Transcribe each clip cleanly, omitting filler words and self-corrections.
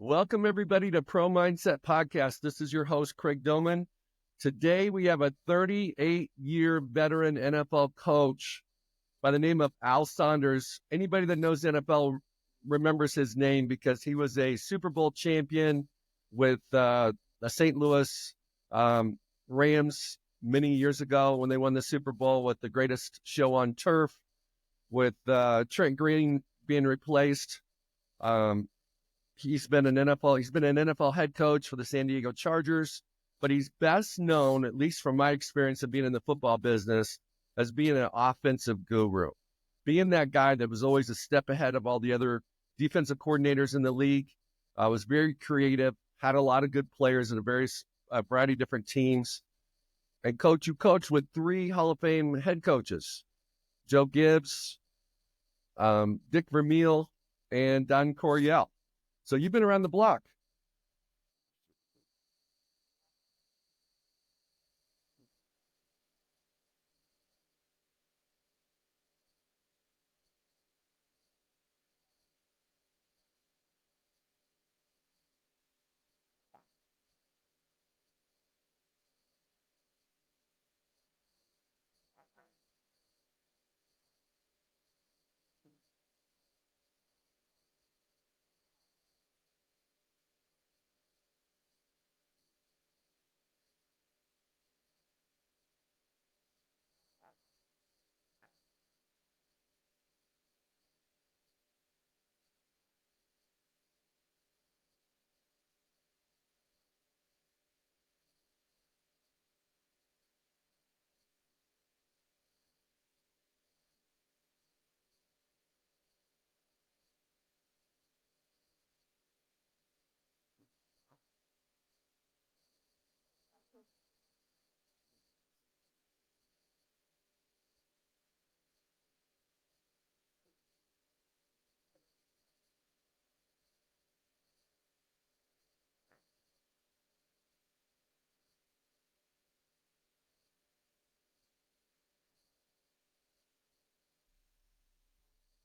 Welcome, everybody, to Pro Mindset Podcast. This is your host, Craig Domann. Today, we have a 38-year veteran NFL coach by the name of Al Saunders. Anybody that knows NFL remembers his name because he was a Super Bowl champion with the St. Louis Rams many years ago when they won the Super Bowl with the greatest show on turf, with Trent Green being replaced. He's been an NFL head coach for the Sandiegochargers, but he's best known, at least from my experience of being in the football business, as being an offensive guru, being that guy that was always a step ahead of all the other defensive coordinators in the league, was very creative, had a lot of good players in a variety of different teams. And coach, you coached with 3 Hall of Fame head coaches, Joe Gibbs, Dick Vermeil, and Don Coryell. So you've been around the block.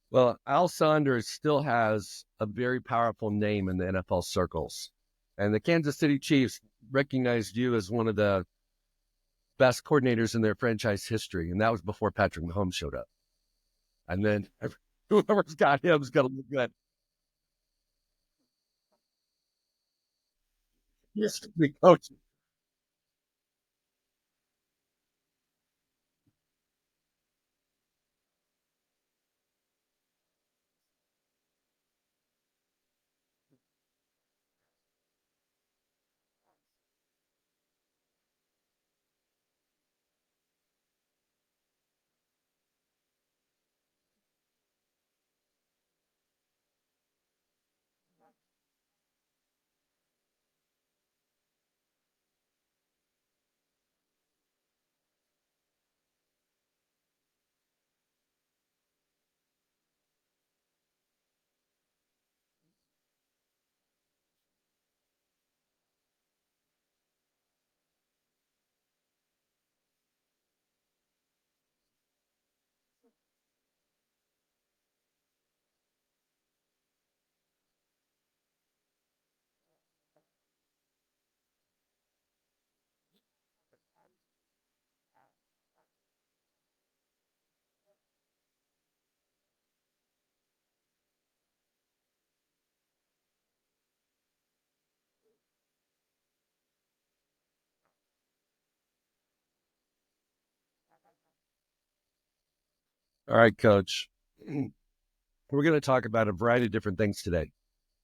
Well, Al Saunders still has a very powerful name in the NFL circles. And the Kansas City Chiefs recognized you as one of the best coordinators in their franchise history. And that was before Patrick Mahomes showed up. And then whoever's got him is going to look good. Yes, the coach. All right, coach. We're going to talk about a variety of different things today.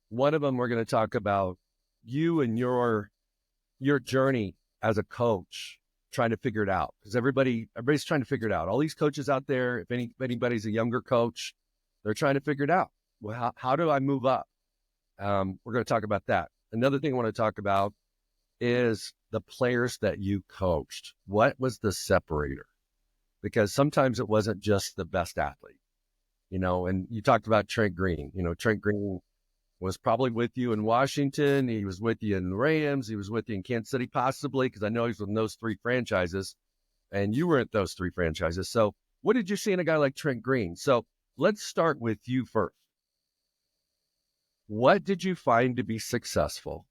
One of them, we're going to talk about you and your journey as a coach, trying to figure it out, because everybody's trying to figure it out. All these coaches out there, if anybody's a younger coach, they're trying to figure it out. Well, how do I move up? We're going to talk about that. Another thing I want to talk about is the players that you coached. What was the separator? Because sometimes it wasn't just the best athlete, and you talked about Trent Green. Trent Green was probably with you in Washington. He was with you in the Rams. He was with you in Kansas City, possibly, because I know he's in those 3 franchises, and you were at those 3 franchises. So what did you see in a guy like Trent Green? So let's start with you first. What did you find to be successful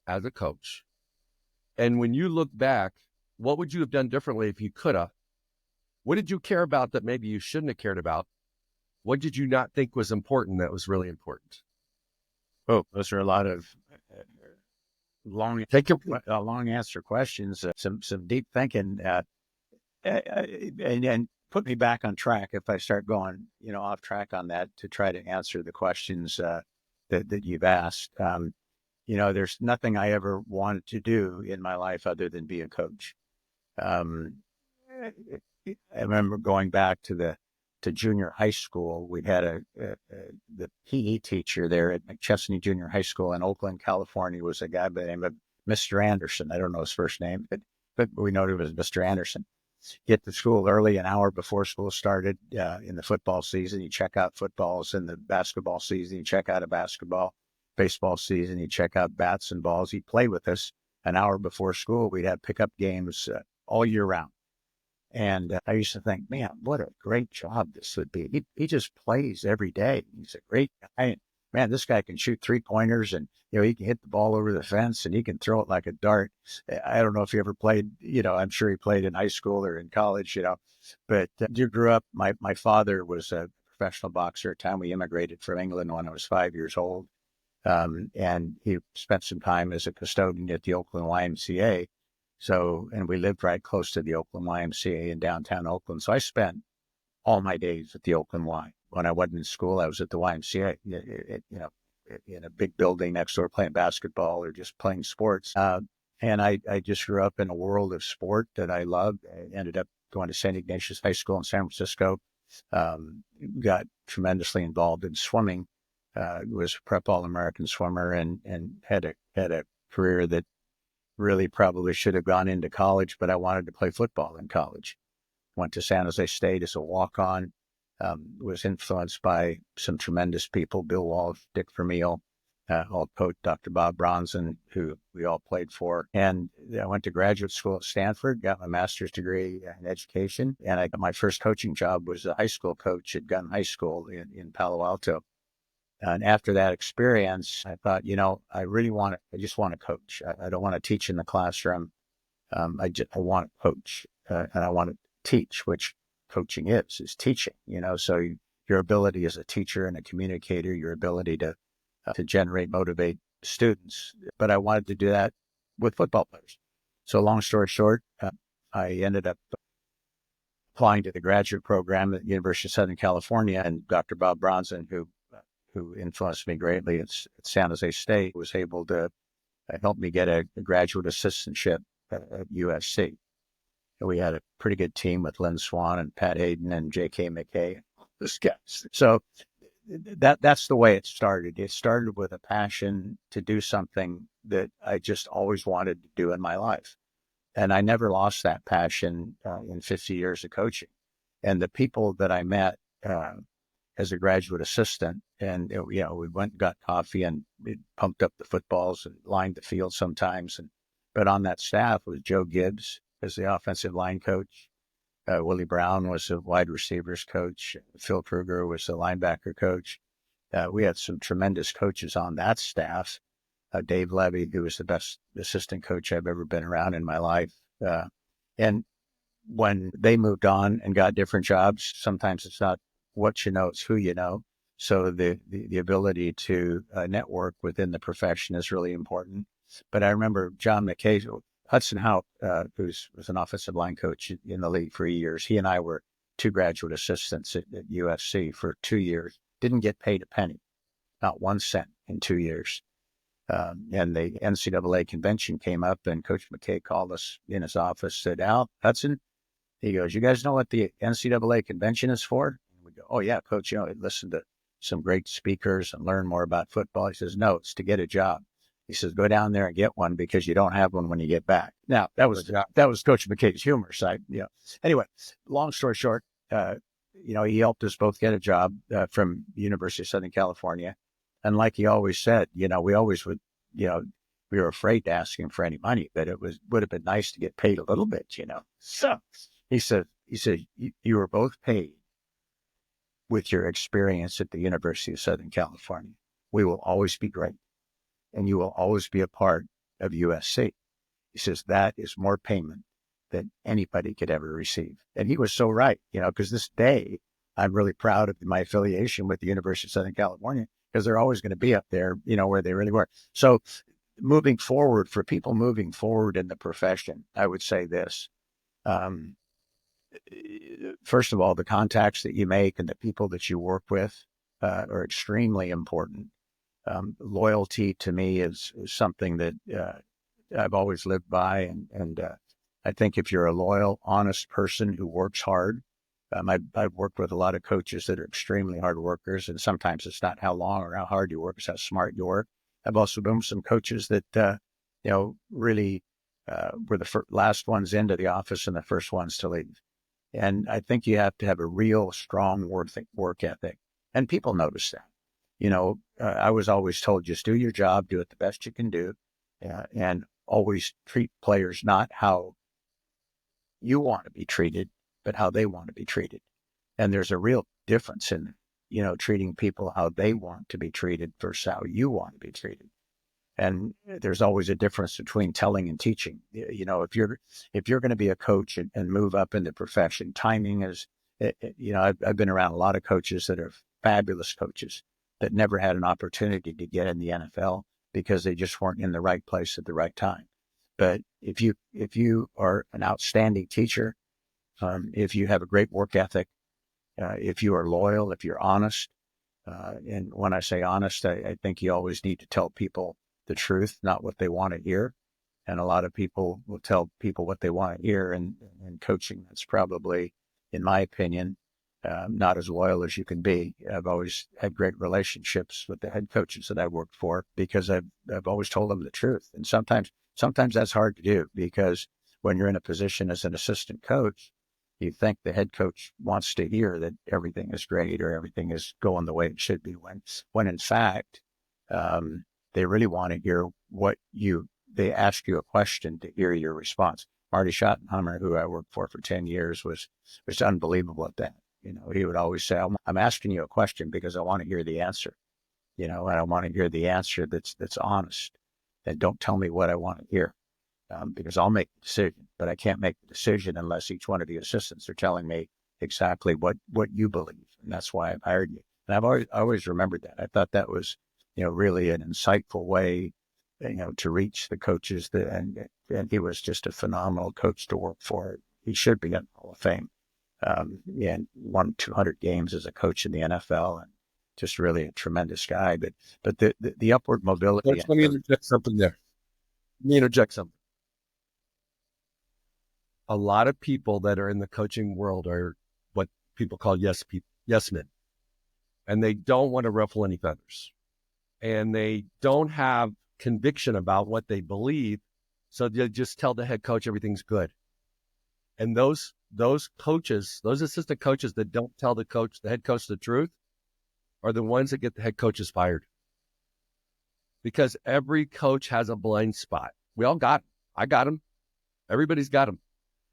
as a coach? And when you look back, what would you have done differently if you could have? What did you care about that maybe you shouldn't have cared about? What did you not think was important that was really important? Oh, those are a lot of long answer questions. Some deep thinking, and put me back on track if I start going, off track on that to try to answer the questions that you've asked. There's nothing I ever wanted to do in my life other than be a coach. I remember going back to junior high school. We had the PE teacher there at McChesney Junior High School in Oakland, California, was a guy by the name of Mr. Anderson. I don't know his first name, but we know him as Mr. Anderson. Get to school early, an hour before school started. In the football season, you check out footballs. In the basketball season, you check out a basketball. Baseball season, you check out bats and balls. He'd play with us an hour before school. We'd have pickup games all year round. And I used to think, man, what a great job this would be. He just plays every day. He's a great guy. Man, this guy can shoot 3-pointers, and he can hit the ball over the fence, and he can throw it like a dart. I don't know if he ever played. I'm sure he played in high school or in college. But you grew up. My father was a professional boxer at the time we immigrated from England when I was 5 years old, and he spent some time as a custodian at the Oakland YMCA. So, and we lived right close to the Oakland YMCA in downtown Oakland. So I spent all my days at the Oakland Y. When I wasn't in school, I was at the YMCA, in a big building next door playing basketball or just playing sports. And I just grew up in a world of sport that I loved. I ended up going to St. Ignatius High School in San Francisco. Got tremendously involved in swimming. Was a prep All-American swimmer and had a career that really probably should have gone into college, but I wanted to play football in college. Went to San Jose State as a walk-on, was influenced by some tremendous people, Bill Walsh, Dick Vermeil, all coach Dr. Bob Bronson, who we all played for. And I went to graduate school at Stanford, got my master's degree in education, and I got my first coaching job was a high school coach at Gunn High School in Palo Alto. And after that experience, I thought, I just want to coach. I don't want to teach in the classroom. I want to coach, and I want to teach, which coaching is teaching, so your ability as a teacher and a communicator, your ability to generate, motivate students. But I wanted to do that with football players. So long story short, I ended up applying to the graduate program at the University of Southern California, and Dr. Bob Bronson, who influenced me greatly at San Jose State, was able to help me get a graduate assistantship at USC. And we had a pretty good team with Lynn Swan and Pat Hayden and J.K. McKay, those guys. So that's the way it started. It started with a passion to do something that I just always wanted to do in my life. And I never lost that passion in 50 years of coaching. And the people that I met as a graduate assistant, and we went and got coffee and pumped up the footballs and lined the field sometimes. But on that staff was Joe Gibbs as the offensive line coach. Willie Brown was the wide receivers coach. Phil Kruger was the linebacker coach. We had some tremendous coaches on that staff. Dave Levy, who was the best assistant coach I've ever been around in my life. And when they moved on and got different jobs, sometimes it's not what you know, it's who you know. So the ability to network within the profession is really important. But I remember John McKay, Hudson Houck, who was an offensive line coach in the league for years. He and I were two graduate assistants at USC for 2 years. Didn't get paid a penny, not 1 cent in 2 years. And the NCAA convention came up, and Coach McKay called us in his office, said, "Al, Hudson," he goes, "you guys know what the NCAA convention is for?" And we go, "Oh yeah, Coach, listen to some great speakers and learn more about football." He says, "No, it's to get a job." He says, "Go down there and get one because you don't have one when you get back." Now that was Coach McKay's humor side. Anyway, long story short, he helped us both get a job from University of Southern California. And like he always said, we always would, we were afraid to ask him for any money, but would have been nice to get paid a little bit, So he said, you were both paid with your experience at the University of Southern California. we will always be great. And you will always be a part of USC. He says, that is more payment than anybody could ever receive. And he was so right, because this day, I'm really proud of my affiliation with the University of Southern California, because they're always going to be up there, where they really were. So moving forward, for people moving forward in the profession, I would say this. First of all, the contacts that you make and the people that you work with are extremely important. Loyalty to me is something that I've always lived by. And I think if you're a loyal, honest person who works hard, I've worked with a lot of coaches that are extremely hard workers, and sometimes it's not how long or how hard you work, it's how smart you work. I've also been with some coaches that, really were the last ones into the office and the first ones to leave. And I think you have to have a real strong work ethic. And people notice that. I was always told, just do your job, do it the best you can do, and always treat players not how you want to be treated, but how they want to be treated. And there's a real difference in, treating people how they want to be treated versus how you want to be treated. And there's always a difference between telling and teaching. If you're going to be a coach and move up in the profession, timing is, I've been around a lot of coaches that are fabulous coaches that never had an opportunity to get in the NFL because they just weren't in the right place at the right time. But if you are an outstanding teacher, if you have a great work ethic, if you are loyal, if you're honest, and when I say honest, I think you always need to tell people the truth, not what they want to hear. And a lot of people will tell people what they want to hear. And coaching, that's probably, in my opinion, not as loyal as you can be. I've always had great relationships with the head coaches that I worked for because I've always told them the truth. And sometimes that's hard to do because when you're in a position as an assistant coach, you think the head coach wants to hear that everything is great or everything is going the way it should be, when in fact, they really want to hear they ask you a question to hear your response. Marty Schottenheimer, who I worked for 10 years, was unbelievable at that. He would always say, I'm asking you a question because I want to hear the answer, and I want to hear the answer that's honest, and don't tell me what I want to hear. Because I'll make the decision, but I can't make the decision unless each one of the assistants are telling me exactly what you believe. And that's why I've hired you. And I've always remembered that. I thought that was, really an insightful way, to reach the coaches and he was just a phenomenal coach to work for. He should be in the Hall of Fame. And won 200 games as a coach in the NFL and just really a tremendous guy. But the upward mobility. Let me interject something there. A lot of people that are in the coaching world are what people call yes men. And they don't want to ruffle any feathers. And they don't have conviction about what they believe. So they just tell the head coach everything's good. And those coaches, those assistant coaches that don't tell the head coach the truth are the ones that get the head coaches fired. Because every coach has a blind spot. We all got them. I got them. Everybody's got them.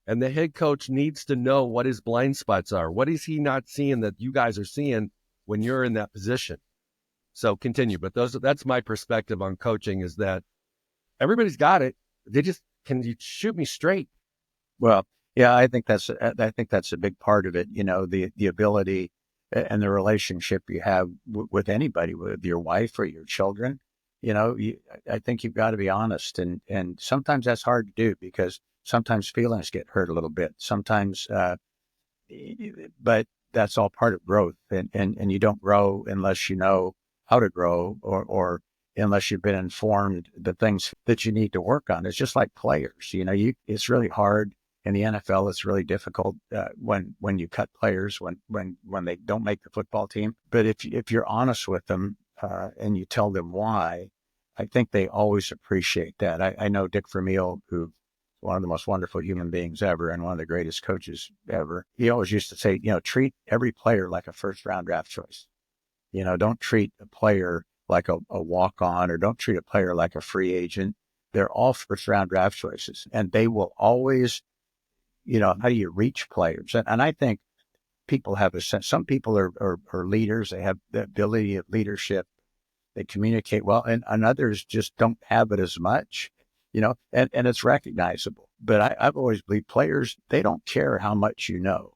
And the head coach needs to know what his blind spots are. What is he not seeing that you guys are seeing when you're in that position? So continue. But that's my perspective on coaching, is that everybody's got it. Can you shoot me straight? Well, yeah, I think that's a big part of it. The ability and the relationship you have with anybody, with your wife or your children. I think you've got to be honest, and sometimes that's hard to do because sometimes feelings get hurt a little bit. Sometimes, but that's all part of growth, and you don't grow unless you know how to grow, or unless you've been informed the things that you need to work on. It's just like players. It's really hard in the NFL. It's really difficult when you cut players when they don't make the football team. But if you're honest with them and you tell them why, I think they always appreciate that. I know Dick Vermeil, who one of the most wonderful human beings ever and one of the greatest coaches ever. He always used to say, treat every player like a first-round draft choice. Don't treat a player like a walk-on, or don't treat a player like a free agent. They're all first-round draft choices, and they will always, how do you reach players? And I think people have a sense. Some people are leaders. They have the ability of leadership. They communicate well, and others just don't have it as much, and it's recognizable. But I've always believed players, they don't care how much you know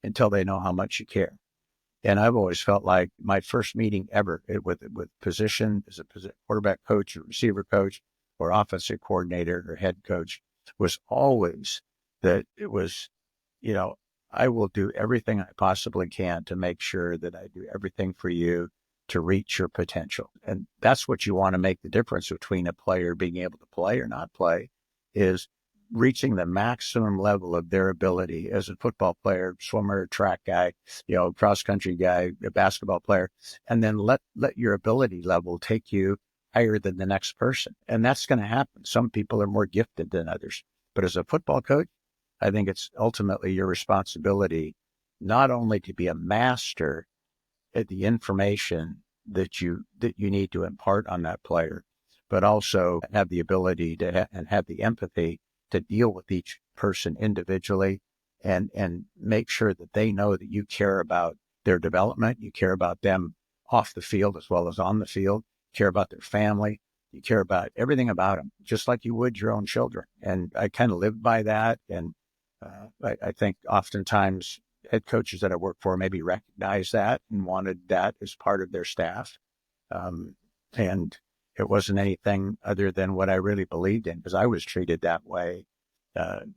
until they know how much you care. And I've always felt like my first meeting ever with position as a quarterback coach or receiver coach or offensive coordinator or head coach was always that it was, I will do everything I possibly can to make sure that I do everything for you to reach your potential. And that's what you want to make the difference between a player being able to play or not play, is reaching the maximum level of their ability as a football player, swimmer, track guy, cross country guy, a basketball player, and then let your ability level take you higher than the next person. And that's going to happen. Some people are more gifted than others. But as a football coach, I think it's ultimately your responsibility not only to be a master at the information that you need to impart on that player, but also have the ability to and have the empathy to deal with each person individually and make sure that they know that you care about their development, you care about them off the field as well as on the field, you care about their family, you care about everything about them, just like you would your own children. And I kind of lived by that. And I think oftentimes head coaches that I work for maybe recognized that and wanted that as part of their staff. And it wasn't anything other than what I really believed in, because I was treated that way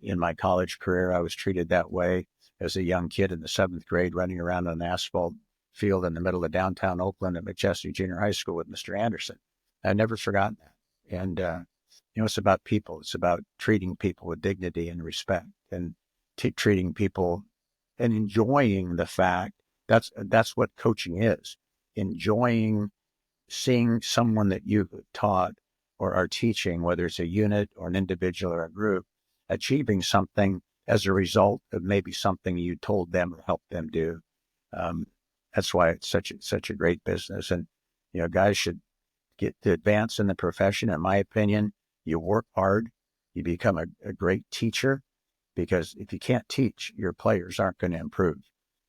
in my college career. I was treated that way as a young kid in the 7th grade, running around on an asphalt field in the middle of downtown Oakland at McChesney Junior High School with Mr. Anderson. I've never forgotten that. And, it's about people. It's about treating people with dignity and respect, and treating people and enjoying the fact that's what coaching is. Enjoying seeing someone that you taught or are teaching, whether it's a unit or an individual or a group, achieving something as a result of maybe something you told them or helped them do. That's why it's such a great business. And, guys should get to advance in the profession. In my opinion, you work hard, you become a great teacher, because if you can't teach, your players aren't going to improve.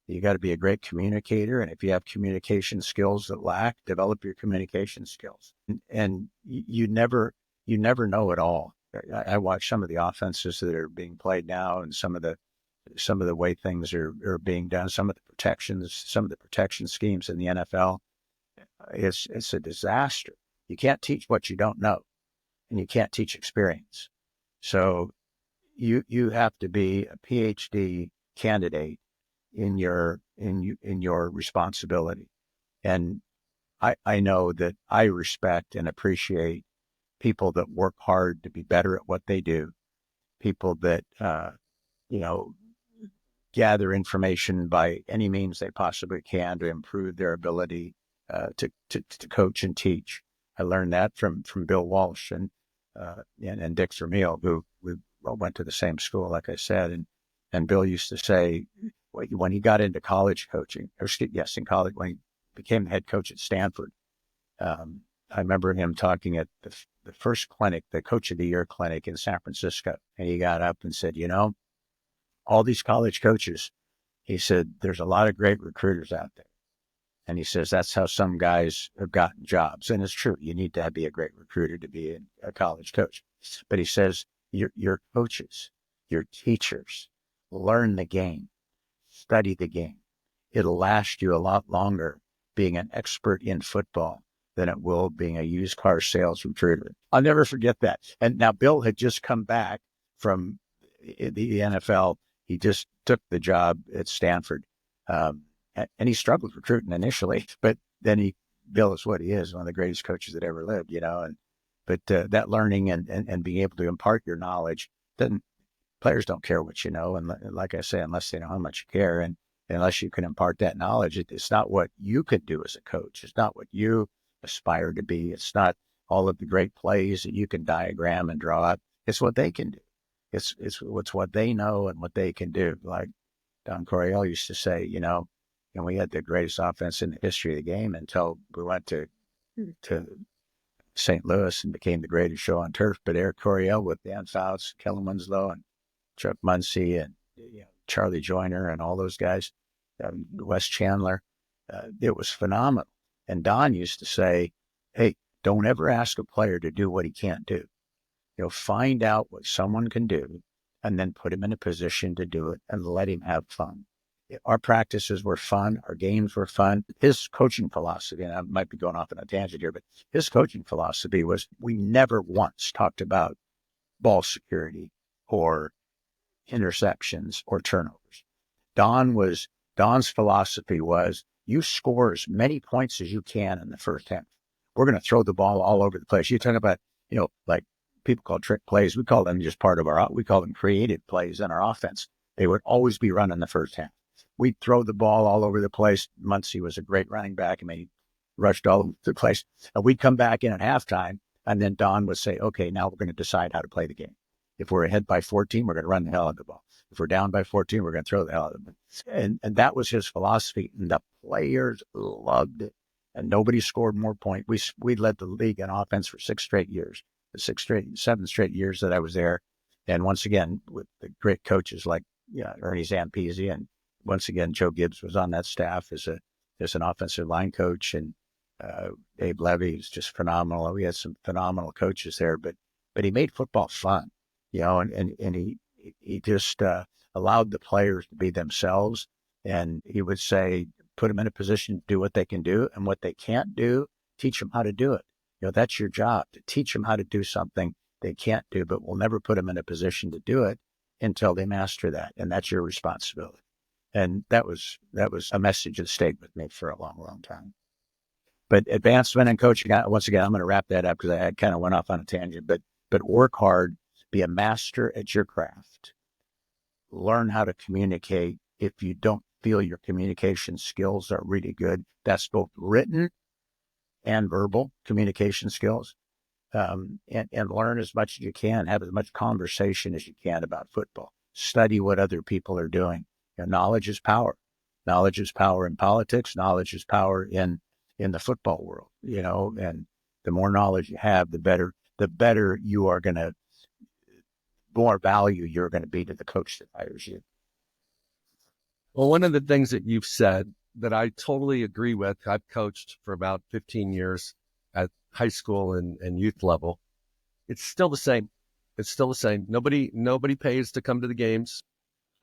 You got to be a great communicator. And if you have communication skills that lack, develop your communication skills. And you never know it all. I watch some of the offenses that are being played now, and some of the way things are being done, some of the protection schemes in the NFL. It's a disaster. You can't teach what you don't know, and you can't teach experience. So you have to be a PhD candidate in your responsibility. And I know that I respect and appreciate people that work hard to be better at what they do, people that gather information by any means they possibly can to improve their ability to coach and teach. I learned that from Bill Walsh and Dick Vermeil, who we went to the same school, like I said. And Bill used to say, when he got into college coaching, in college, when he became the head coach at Stanford, I remember him talking at the first clinic, the Coach of the Year clinic in San Francisco. And he got up and said, all these college coaches, he said, there's a lot of great recruiters out there. And he says, that's how some guys have gotten jobs. And it's true. You need to be a great recruiter to be a college coach. But he says, your coaches, your teachers, learn the game, study the game. It'll last you a lot longer being an expert in football than it will being a used car sales recruiter. I'll never forget that. And now Bill had just come back from the NFL. He just took the job at Stanford. And he struggled recruiting initially, but then Bill is what he is, one of the greatest coaches that ever lived, but that learning and being able to impart your knowledge, players don't care what you know. And like I say, unless they know how much you care, and unless you can impart that knowledge, it's not what you could do as a coach. It's not what you aspire to be. It's not all of the great plays that you can diagram and draw up. It's what they can do. It's what they know and what they can do. Like Don Coryell used to say, and we had the greatest offense in the history of the game until we went to St. Louis and became the greatest show on turf. But Eric Coryell with Dan Fouts, Kellen Winslow, and Chuck Muncie, and Charlie Joyner, and all those guys, Wes Chandler, it was phenomenal. And Don used to say, hey, don't ever ask a player to do what he can't do. Find out what someone can do and then put him in a position to do it and let him have fun. Our practices were fun. Our games were fun. His coaching philosophy, and I might be going off on a tangent here, but his coaching philosophy was we never once talked about ball security or interceptions or turnovers. Don's philosophy was you score as many points as you can in the first half. We're going to throw the ball all over the place. You talk about, like people call trick plays. We call them just we call them creative plays in our offense. They would always be run in the first half. We'd throw the ball all over the place. Muncie was a great running back. He rushed all over the place. And we'd come back in at halftime, and then Don would say, okay, now we're going to decide how to play the game. If we're ahead by 14, we're going to run the hell out of the ball. If we're down by 14, we're going to throw the hell out of it. And that was his philosophy. And the players loved it. And nobody scored more points. We led the league in offense for 7 straight years that I was there. And once again, with the great coaches like Ernie Zampese, and once again, Joe Gibbs was on that staff as an offensive line coach, and Dave Levy was just phenomenal. We had some phenomenal coaches there, but he made football fun, and he just allowed the players to be themselves. And he would say, put them in a position to do what they can do, and what they can't do, teach them how to do it. That's your job, to teach them how to do something they can't do, but we'll never put them in a position to do it until they master that. And that's your responsibility. And that was a message that stayed with me for a long, long time. But advancement in coaching, once again, I'm going to wrap that up because I kind of went off on a tangent, but work hard, be a master at your craft, learn how to communicate. If you don't feel your communication skills are really good, that's both written and verbal communication skills. And learn as much as you can, have as much conversation as you can about football. Study what other people are doing. Knowledge is power. Knowledge is power in politics. Knowledge is power in the football world, and the more knowledge you have, the better you are going to, more value you're going to be to the coach that hires you. Well, one of the things that you've said that I totally agree with, I've coached for about 15 years at high school and youth level. It's still the same. It's still the same. Nobody pays to come to the games.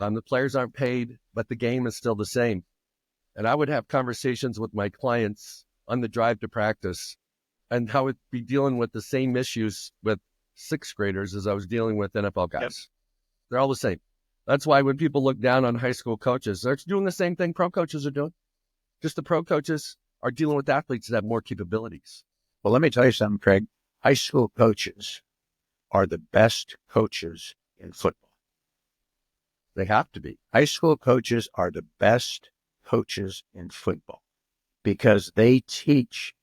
The players aren't paid, but the game is still the same. And I would have conversations with my clients on the drive to practice, and I would be dealing with the same issues with 6th graders as I was dealing with NFL guys. Yep. They're all the same. That's why when people look down on high school coaches, they're doing the same thing pro coaches are doing. Just the pro coaches are dealing with athletes that have more capabilities. Well, let me tell you something, Craig. High school coaches are the best coaches in football. They have to be. High school coaches are the best coaches in football because they teach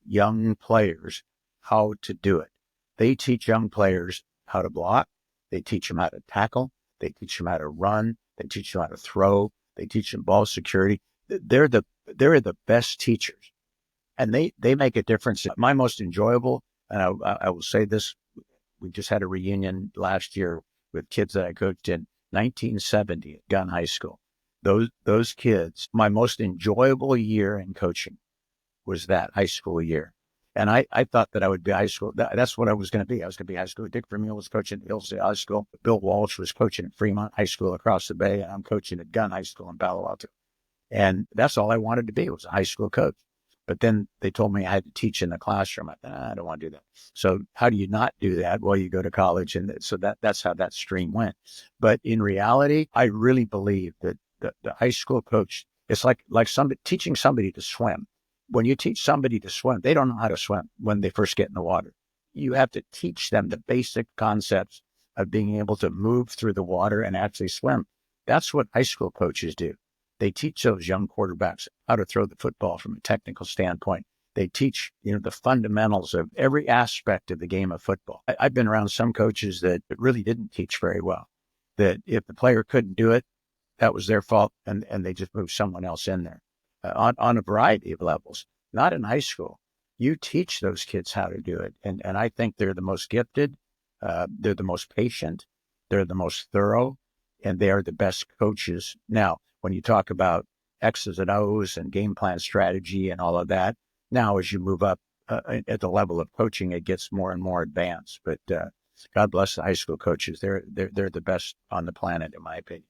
young players how to do it. They teach young players how to block. They teach them how to tackle. They teach them how to run. They teach them how to throw. They teach them ball security. They're the best teachers, and they make a difference. My most enjoyable, and I will say this, we just had a reunion last year with kids that I coached in 1970 at Gunn High School. Those kids, my most enjoyable year in coaching was that high school year. And I thought that I would be high school. That's what I was going to be. I was going to be high school. Dick Vermeil was coaching at Hillsdale High School. Bill Walsh was coaching at Fremont High School across the bay. And I'm coaching at Gunn High School in Palo Alto. And that's all I wanted to be, was a high school coach. But then they told me I had to teach in the classroom. I thought, I don't want to do that. So how do you not do that? Well, you go to college. And so that's how that stream went. But in reality, I really believe that the high school coach, it's like somebody teaching somebody to swim. When you teach somebody to swim, they don't know how to swim when they first get in the water. You have to teach them the basic concepts of being able to move through the water and actually swim. That's what high school coaches do. They teach those young quarterbacks how to throw the football from a technical standpoint. They teach, the fundamentals of every aspect of the game of football. I've been around some coaches that really didn't teach very well, that if the player couldn't do it, that was their fault, and they just moved someone else in there. On a variety of levels, not in high school. You teach those kids how to do it. And I think they're the most gifted. They're the most patient. They're the most thorough, and they are the best coaches. Now, when you talk about X's and O's and game plan strategy and all of that, Now, as you move up at the level of coaching, it gets more and more advanced. But God bless the high school coaches; they're the best on the planet, in my opinion.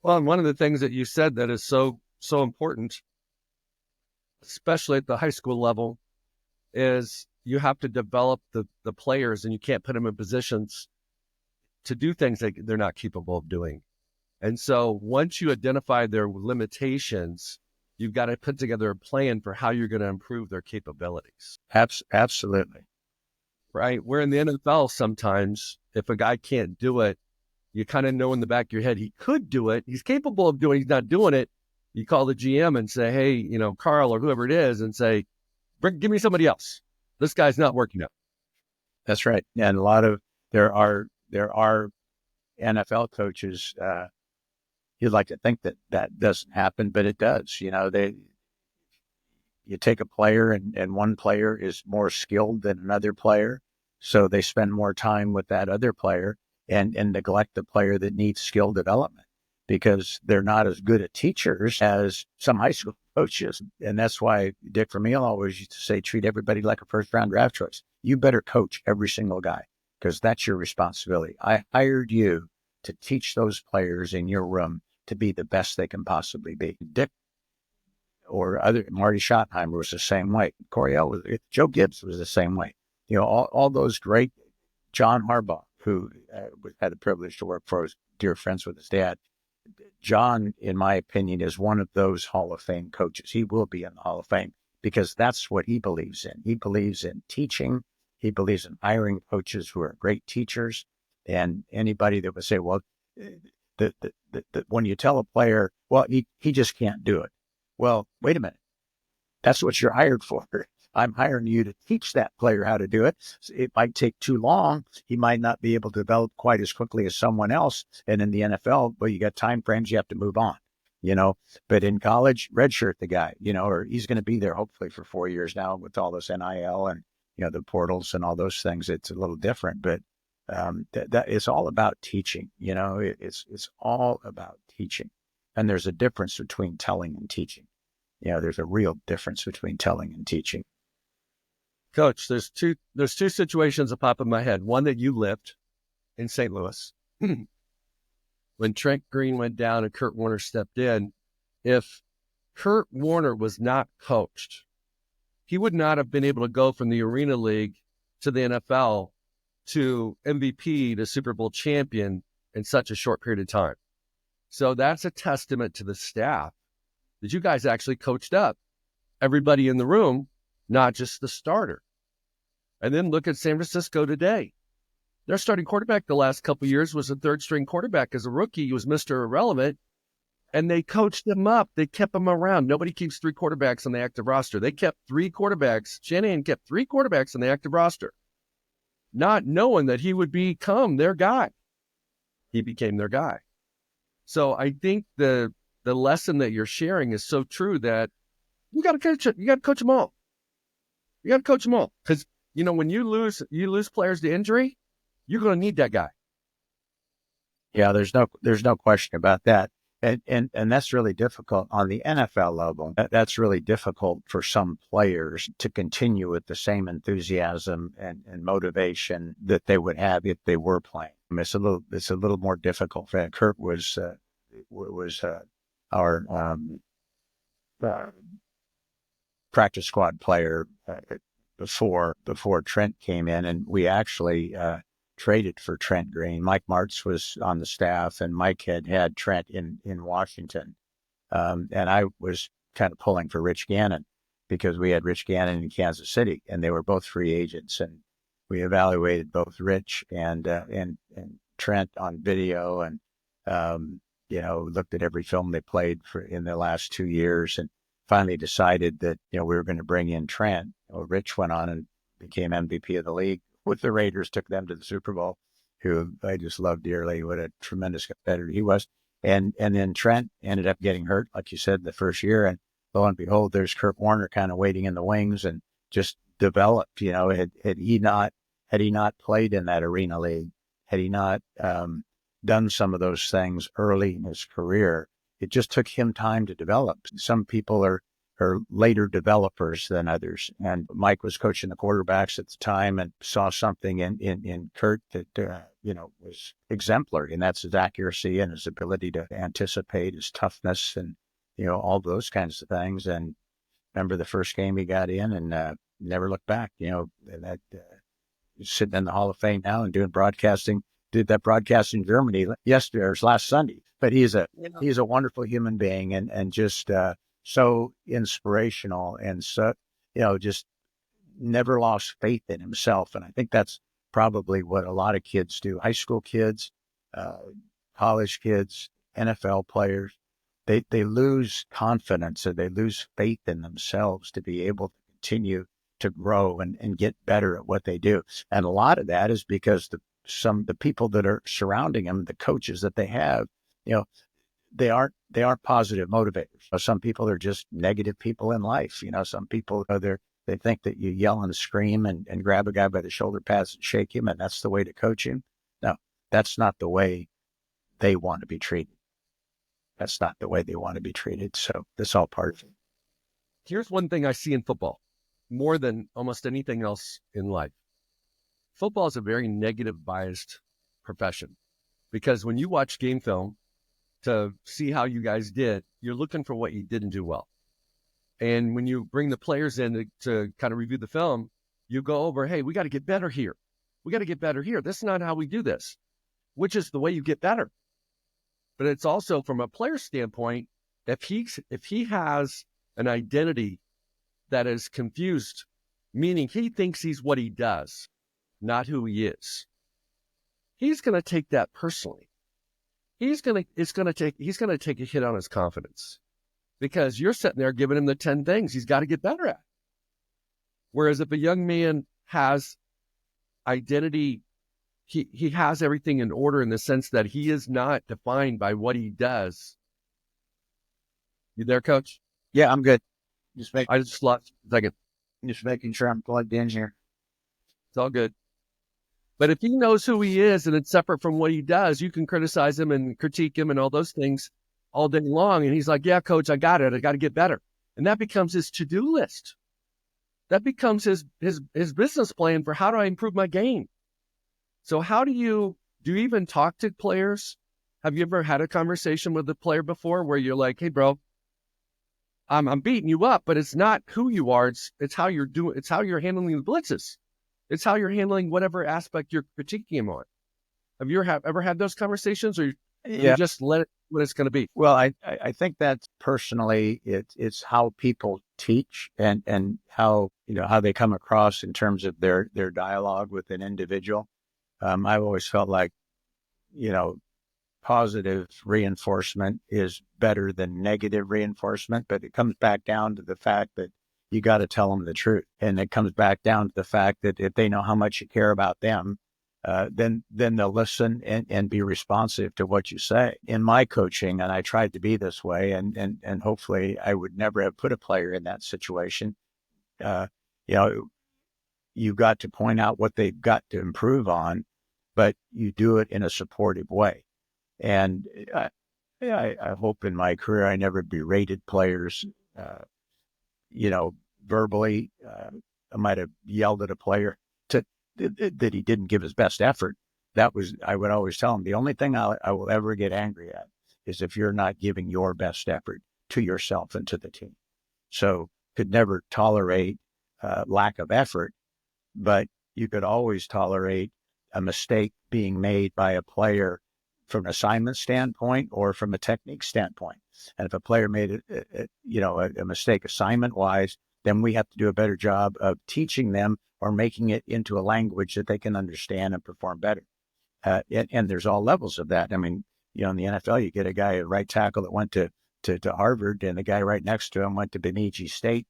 Well, and one of the things that you said that is so important, especially at the high school level, is you have to develop the players, and you can't put them in positions to do things that they're not capable of doing. And so once you identify their limitations, you've got to put together a plan for how you're going to improve their capabilities. Absolutely. Right? Where in the NFL, sometimes if a guy can't do it, you kind of know in the back of your head, he could do it. He's capable of doing it. He's not doing it. You call the GM and say, hey, Carl or whoever it is, and say, give me somebody else. This guy's not working out. That's right. And a lot of, there are NFL coaches, you'd like to think that doesn't happen, but it does. You take a player and one player is more skilled than another player. So they spend more time with that other player and neglect the player that needs skill development because they're not as good at teachers as some high school coaches. And that's why Dick Vermeil always used to say, treat everybody like a first round draft choice. You better coach every single guy because that's your responsibility. I hired you to teach those players in your room to be the best they can possibly be. Dick or Marty Schottenheimer was the same way. Joe Gibbs was the same way. All those great, John Harbaugh, who had the privilege to work for, was dear friends with his dad. John, in my opinion, is one of those Hall of Fame coaches. He will be in the Hall of Fame because that's what he believes in. He believes in teaching. He believes in hiring coaches who are great teachers. And anybody that would say, well, when you tell a player, well, he just can't do it. Well, wait a minute. That's what you're hired for. I'm hiring you to teach that player how to do it. It might take too long. He might not be able to develop quite as quickly as someone else. And in the NFL, well, you got time frames, you have to move on, But in college, redshirt the guy, or he's going to be there hopefully for 4 years now with all this NIL and, the portals and all those things. It's a little different, but that it's all about teaching. It's all about teaching. And there's a difference between telling and teaching. There's a real difference between telling and teaching. Coach, there's two situations that pop in my head. One that you lived in St. Louis when Trent Green went down and Kurt Warner stepped in. If Kurt Warner was not coached, he would not have been able to go from the Arena League to the NFL to MVP to Super Bowl champion in such a short period of time. So that's a testament to the staff that you guys actually coached up everybody in the room, not just the starter. And then look at San Francisco today. Their starting quarterback the last couple of years was a third-string quarterback. As a rookie, he was Mr. Irrelevant, and they coached him up. They kept him around. Nobody keeps three quarterbacks on the active roster. They kept three quarterbacks. Shanahan kept three quarterbacks on the active roster, not knowing that he would become their guy. He became their guy. So I think the lesson that you're sharing is so true that you got to coach it. You got to coach them all. You got to coach them all because when you lose players to injury, you're going to need that guy. Yeah, there's no question about that, and that's really difficult on the NFL level. That's really difficult for some players to continue with the same enthusiasm and motivation that they would have if they were playing. It's a little more difficult. Kurt was our practice squad player before Trent came in, and we actually traded for Trent Green. Mike Martz was on the staff, and Mike had Trent in Washington, and I was kind of pulling for Rich Gannon because we had Rich Gannon in Kansas City, and they were both free agents, and we evaluated both Rich and Trent on video, and looked at every film they played in the last 2 years, and finally decided that we were going to bring in Trent. Well, Rich went on and became MVP of the league with the Raiders, took them to the Super Bowl, who I just loved dearly. What a tremendous competitor he was. And then Trent ended up getting hurt, like you said, the first year, and lo and behold, there's Kurt Warner kind of waiting in the wings and just developed. Had he not played in that Arena League, had he not done some of those things early in his career, it just took him time to develop. Some people are are later developers than others. And Mike was coaching the quarterbacks at the time and saw something in Kurt that, was exemplary. And that's his accuracy and his ability to anticipate, his toughness and, all those kinds of things. And remember the first game he got in and never looked back, that he's sitting in the Hall of Fame now and doing broadcasting, did that broadcast in Germany yesterday or last Sunday. But he's a wonderful human being and just so inspirational and so, just never lost faith in himself. And I think that's probably what a lot of kids do. High school kids, college kids, NFL players, they lose confidence or they lose faith in themselves to be able to continue to grow and get better at what they do. And a lot of that is because the people that are surrounding them, the coaches that they have, they aren't positive motivators. Some people are just negative people in life. Some people they think that you yell and scream and grab a guy by the shoulder pads and shake him, and that's the way to coach him. No, that's not the way they want to be treated. That's not the way they want to be treated. So that's all part of it. Here's one thing I see in football, more than almost anything else in life. Football is a very negative biased profession because when you watch game film to see how you guys did, you're looking for what you didn't do well. And when you bring the players in to kind of review the film, you go over, hey, we got to get better here. We got to get better here. This is not how we do this, which is the way you get better. But it's also from a player standpoint, if he has an identity that is confused, meaning he thinks he's what he does, not who he is, he's going to take that personally. He's going to take a hit on his confidence because you're sitting there giving him the 10 things he's got to get better at. Whereas if a young man has identity, he has everything in order in the sense that he is not defined by what he does. You there, Coach? Yeah, I'm good. I just lost a second. Just making sure I'm plugged in here. It's all good. But if he knows who he is and it's separate from what he does, you can criticize him and critique him and all those things all day long. And he's like, yeah, Coach, I got it. I got to get better. And that becomes his to-do list. That becomes his business plan for how do I improve my game. So how do you even talk to players? Have you ever had a conversation with a player before where you're like, hey, bro, I'm beating you up, but it's not who you are. It's how you're doing. It's how you're handling the blitzes. It's how you're handling whatever aspect you're critiquing him on. Have you ever had those conversations, or you just let it what it's going to be? Well, I think that personally, it's how people teach and how how they come across in terms of their dialogue with an individual. I've always felt like positive reinforcement is better than negative reinforcement, but it comes back down to the fact that you got to tell them the truth. And it comes back down to the fact that if they know how much you care about them, then they'll listen and be responsive to what you say. In my coaching, and I tried to be this way, and hopefully I would never have put a player in that situation. You've got to point out what they've got to improve on, but you do it in a supportive way. And I hope in my career I never berated players, verbally. I might have yelled at a player that he didn't give his best effort. I would always tell him, the only thing I will ever get angry at is if you're not giving your best effort to yourself and to the team. So could never tolerate lack of effort, but you could always tolerate a mistake being made by a player from an assignment standpoint or from a technique standpoint. And if a player made a mistake assignment wise, then we have to do a better job of teaching them or making it into a language that they can understand and perform better. And there's all levels of that. I mean, in the NFL, you get a guy at right tackle that went to Harvard, and the guy right next to him went to Bemidji State.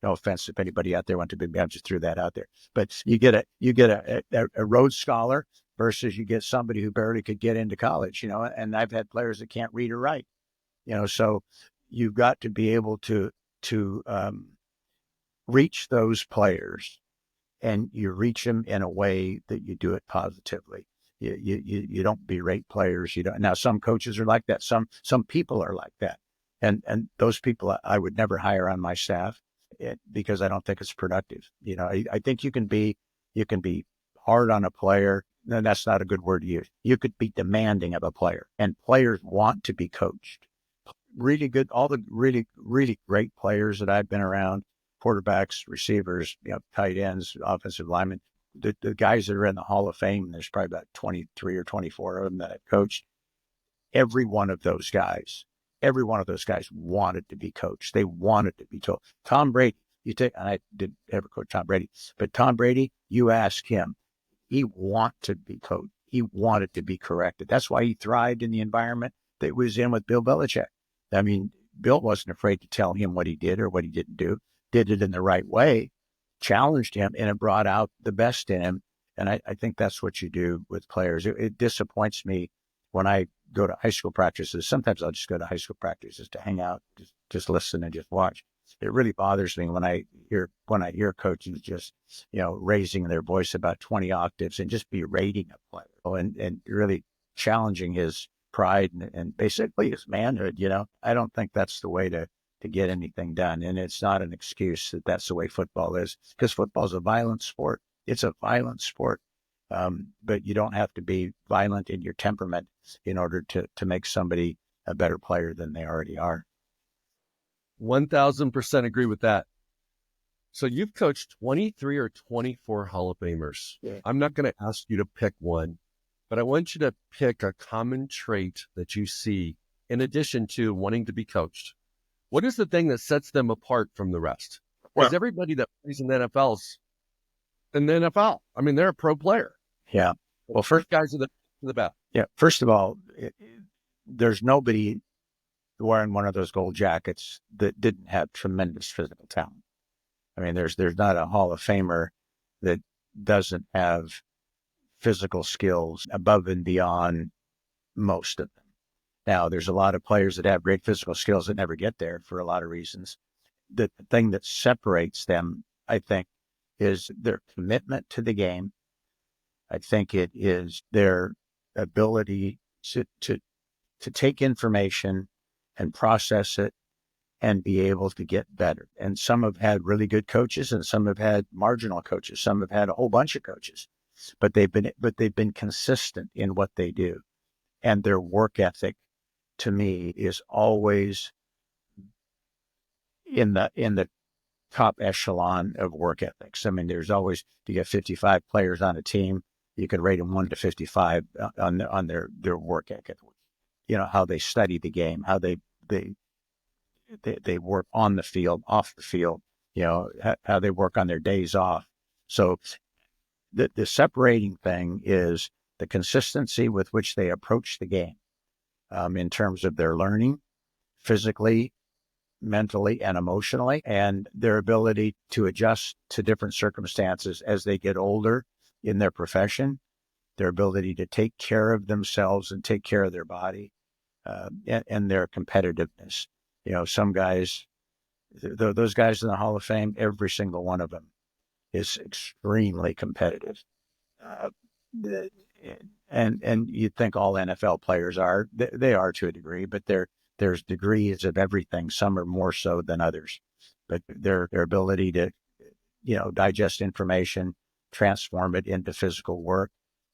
No offense if anybody out there went to Bemidji, I just threw that out there. But you get a Rhodes Scholar versus you get somebody who barely could get into college. And I've had players that can't read or write. So you've got to be able to reach those players, and you reach them in a way that you do it positively. You don't berate players. You don't. Now some coaches are like that. Some people are like that. And those people I would never hire on my staff because I don't think it's productive. I think you can be hard on a player. No, that's not a good word to use. You could be demanding of a player, and players want to be coached. Really good, all the really, really great players that I've been around, quarterbacks, receivers, tight ends, offensive linemen, the guys that are in the Hall of Fame, there's probably about 23 or 24 of them that I've coached. Every one of those guys wanted to be coached. They wanted to be told. Tom Brady, and I didn't ever coach Tom Brady, but Tom Brady, you ask him, he wanted to be coached. He wanted to be corrected. That's why he thrived in the environment that he was in with Bill Belichick. I mean, Bill wasn't afraid to tell him what he did or what he didn't do, did it in the right way, challenged him, and it brought out the best in him. And I think that's what you do with players. It disappoints me when I go to high school practices. Sometimes I'll just go to high school practices to hang out, just listen and just watch. It really bothers me when I hear coaches just, raising their voice about 20 octaves and just berating a player and really challenging his pride and basically his manhood. I don't think that's the way to get anything done. And it's not an excuse that that's the way football is, because football is a violent sport. It's a violent sport. But you don't have to be violent in your temperament in order to make somebody a better player than they already are. 1,000% agree with that. So you've coached 23 or 24 Hall of Famers. Yeah. I'm not going to ask you to pick one, but I want you to pick a common trait that you see in addition to wanting to be coached. What is the thing that sets them apart from the rest? Because everybody that plays in the NFL's in the NFL. I mean, they're a pro player. Yeah. Well, first guys are the best. Yeah. First of all, there's nobody wearing one of those gold jackets that didn't have tremendous physical talent. I mean, there's not a Hall of Famer that doesn't have physical skills above and beyond most of them. Now, there's a lot of players that have great physical skills that never get there for a lot of reasons. The thing that separates them, I think, is their commitment to the game. I think it is their ability to take information and process it and be able to get better. And some have had really good coaches, and some have had marginal coaches. Some have had a whole bunch of coaches, but they've been consistent in what they do. And their work ethic, to me, is always in the top echelon of work ethics. I mean, there's always, you get 55 players on a team, you could rate them 1 to 55 on their work ethic. How they study the game, how they work on the field, off the field, how they work on their days off. So the separating thing is the consistency with which they approach the game, in terms of their learning, physically, mentally, and emotionally, and their ability to adjust to different circumstances as they get older in their profession, their ability to take care of themselves and take care of their body, and their competitiveness. Some guys, those guys in the Hall of Fame, every single one of them is extremely competitive. And you'd think all NFL players are. They are to a degree, but there's degrees of everything. Some are more so than others. But their ability to, digest information, transform it into physical work,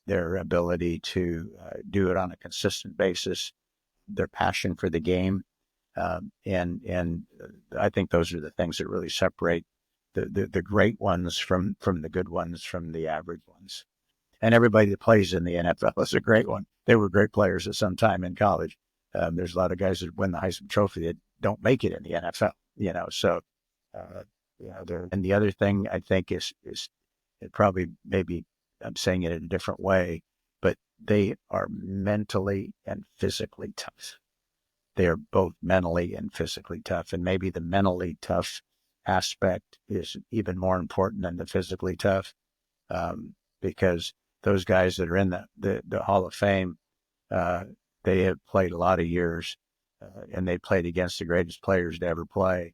their ability to do it on a consistent basis, their passion for the game, and I think those are the things that really separate the great ones from the good ones, from the average ones. And everybody that plays in the NFL is a great one. They were great players at some time in college. There's a lot of guys that win the Heisman Trophy that don't make it in the NFL, so, and the other thing I think is it probably, maybe I'm saying it in a different way, but they are mentally and physically tough. They are both mentally and physically tough. And maybe the mentally tough aspect is even more important than the physically tough, because those guys that are in the Hall of Fame, they have played a lot of years, and they played against the greatest players to ever play.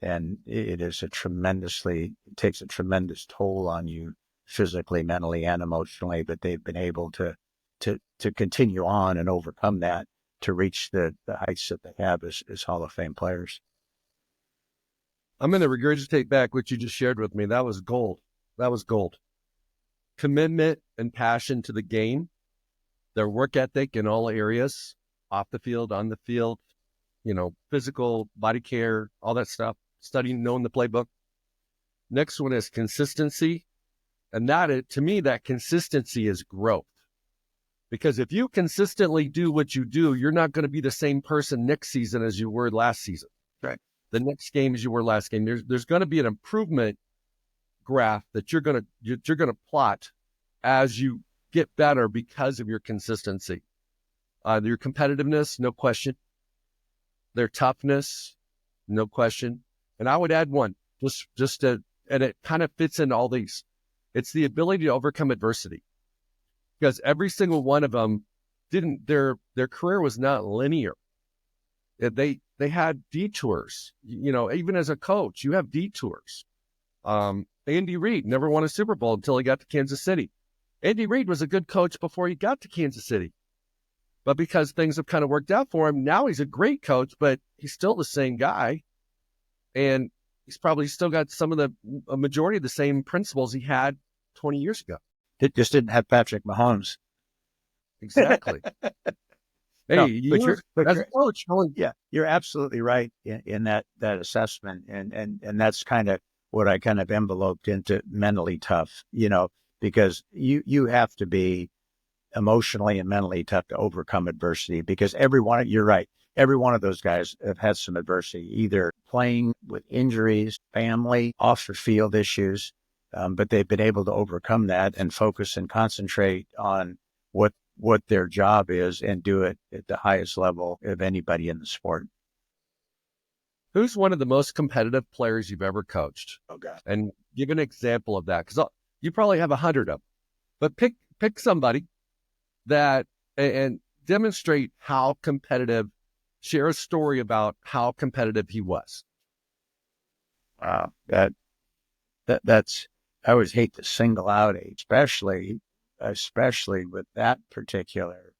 And it takes a tremendous toll on you physically, mentally, and emotionally, but they've been able to continue on and overcome that reach the heights that they have as Hall of Fame players. I'm going to regurgitate back what you just shared with me. That was gold. That was gold. Commitment and passion to the game, their work ethic in all areas, off the field, on the field, physical, body care, all that stuff, studying, knowing the playbook. Next one is consistency. And to me, that consistency is growth. Because if you consistently do what you do, you're not going to be the same person next season as you were last season. Right. The next game as you were last game. There's going to be an improvement graph that you're going to plot as you get better because of your consistency. Your competitiveness, no question. Their toughness, no question. And I would add one, and it kind of fits in all these. It's the ability to overcome adversity. Because every single one of them their career was not linear. They had detours. Even as a coach, you have detours. Andy Reid never won a Super Bowl until he got to Kansas City. Andy Reid was a good coach before he got to Kansas City. But because things have kind of worked out for him, now he's a great coach, but he's still the same guy. And he's probably still got a majority of the same principles he had 20 years ago. It just didn't have Patrick Mahomes. Exactly. Hey, as a coach, yeah, you're absolutely right in that assessment. And that's kind of what I kind of enveloped into mentally tough, because you have to be emotionally and mentally tough to overcome adversity, because you're right. Every one of those guys have had some adversity, either playing with injuries, family, off the field issues, but they've been able to overcome that and focus and concentrate on what their job is and do it at the highest level of anybody in the sport. Who's one of the most competitive players you've ever coached? Oh, God. And give an example of that, because you probably have 100 of them, but pick somebody that and demonstrate how competitive. Share a story about how competitive he was. Wow, that's. I always hate to single out especially with that particular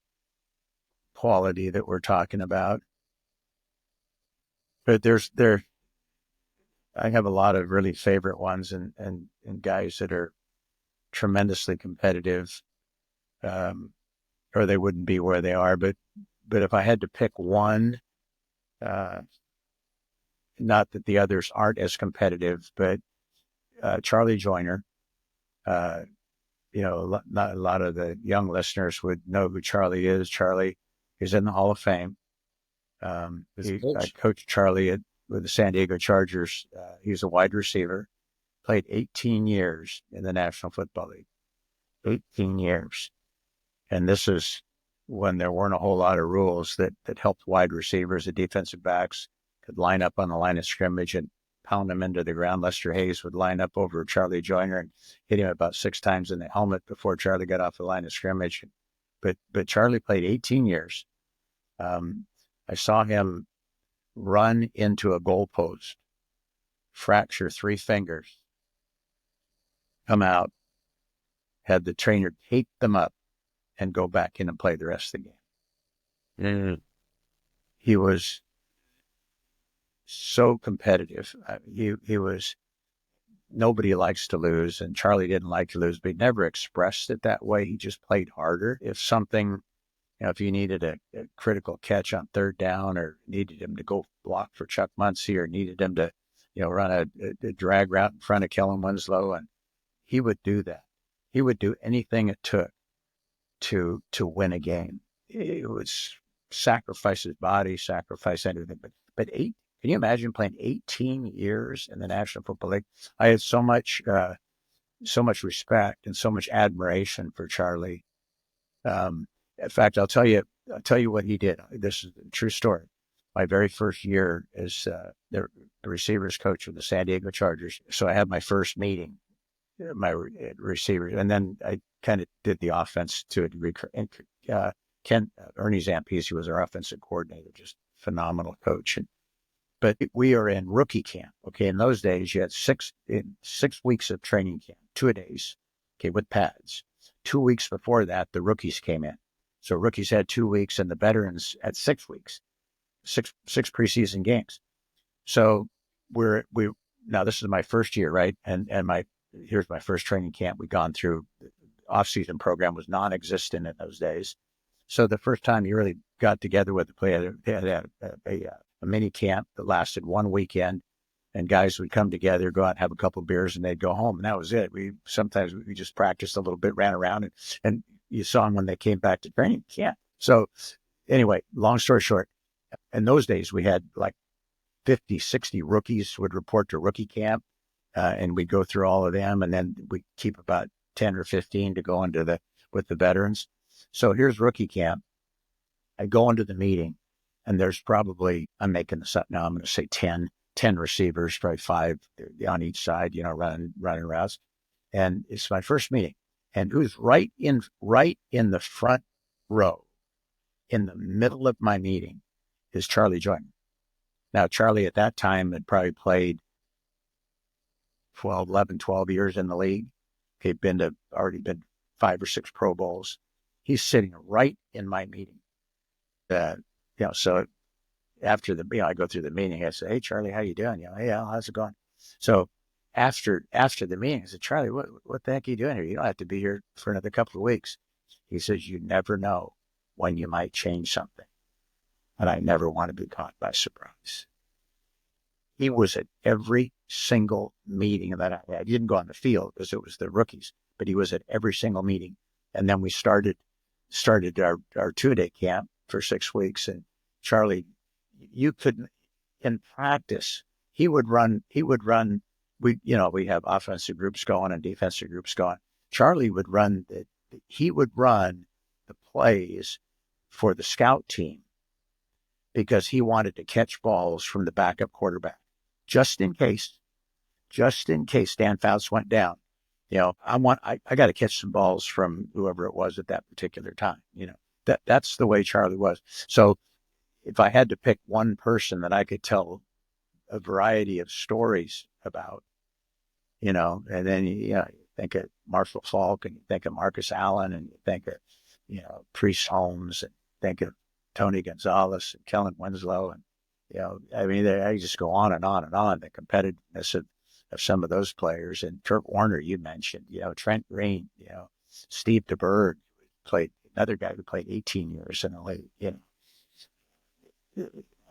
quality that we're talking about. But I have a lot of really favorite ones and guys that are tremendously competitive, or they wouldn't be where they are. But if I had to pick one, not that the others aren't as competitive, but Charlie Joyner, not a lot of the young listeners would know who Charlie is. Charlie is in the Hall of Fame. I coached Charlie with the Sandiegochargers. He's a wide receiver, played 18 years in the National Football League. 18 years. And this is when there weren't a whole lot of rules that helped wide receivers, the defensive backs could line up on the line of scrimmage and pound him into the ground. Lester Hayes would line up over Charlie Joyner and hit him about 6 times in the helmet before Charlie got off the line of scrimmage. But Charlie played 18 years. I saw him run into a goalpost, fracture 3 fingers, come out, had the trainer tape them up, and go back in and play the rest of the game. Mm-hmm. He was so competitive. He was, nobody likes to lose, and Charlie didn't like to lose, but he never expressed it that way. He just played harder. If something, if you needed a critical catch on 3rd down, or needed him to go block for Chuck Muncie, or needed him to, run a drag route in front of Kellen Winslow, and he would do that. He would do anything it took to win a game. It was sacrifice his body, sacrifice anything. But can you imagine playing 18 years in the National Football League? I had so much respect and so much admiration for Charlie. In fact, I'll tell you what he did. This is a true story. My very first year as the receivers coach with the Sandiegochargers. So I had my first meeting, my receivers, and then I kind of did the offense to a degree. And Ernie Zampese, who was our offensive coordinator, just phenomenal coach. But we are in rookie camp. Okay, in those days you had 6 weeks of training camp, 2-a-days. Okay, with pads. 2 weeks before that, the rookies came in. So rookies had 2 weeks and the veterans had 6 weeks, six preseason games. So now this is my first year, right? And here's my first training camp. We'd gone through. Off-season program was non-existent in those days. So the first time you really got together with the player, they had a mini camp that lasted 1 weekend, and guys would come together, go out and have a couple of beers, and they'd go home, and that was it. Sometimes we just practiced a little bit, ran around, and you saw them when they came back to training camp. So anyway, long story short, in those days we had like 50, 60 rookies would report to rookie camp, and we'd go through all of them, and then we'd keep about 10 or 15 to go into with the veterans. So here's rookie camp. I go into the meeting, and there's probably, I'm making this up now, I'm going to say 10 receivers, probably 5 on each side, running routes. And it's my first meeting. And who's right in the front row, in the middle of my meeting, is Charlie Joyner. Now, Charlie at that time had probably played 11, 12 years in the league. He'd already been 5 or 6 Pro Bowls. He's sitting right in my meeting. So after I go through the meeting, I say, "Hey, Charlie, how you doing?" "Hey, Al, how's it going?" So after the meeting, I said, "Charlie, what the heck are you doing here? You don't have to be here for another couple of weeks." He says, "You never know when you might change something. And I never want to be caught by surprise." He was at every single meeting that I had. He didn't go on the field because it was the rookies, but he was at every single meeting. And then we started our 2-day camp for 6 weeks. And Charlie, you couldn't, in practice, he would run, we have offensive groups going and defensive groups going. Charlie would run the plays for the scout team because he wanted to catch balls from the backup quarterback. Just in case Dan Fouts went down, I got to catch some balls from whoever it was at that particular time. That's the way Charlie was. So if I had to pick one person that I could tell a variety of stories about, and then you think of Marshall Falk, and you think of Marcus Allen, and you think of Priest Holmes, and think of Tony Gonzalez and Kellen Winslow, and I just go on and on and on. The competitiveness of some of those players, and Kurt Warner, you mentioned, Trent Green, Steve DeBerg, another guy who played 18 years in the league.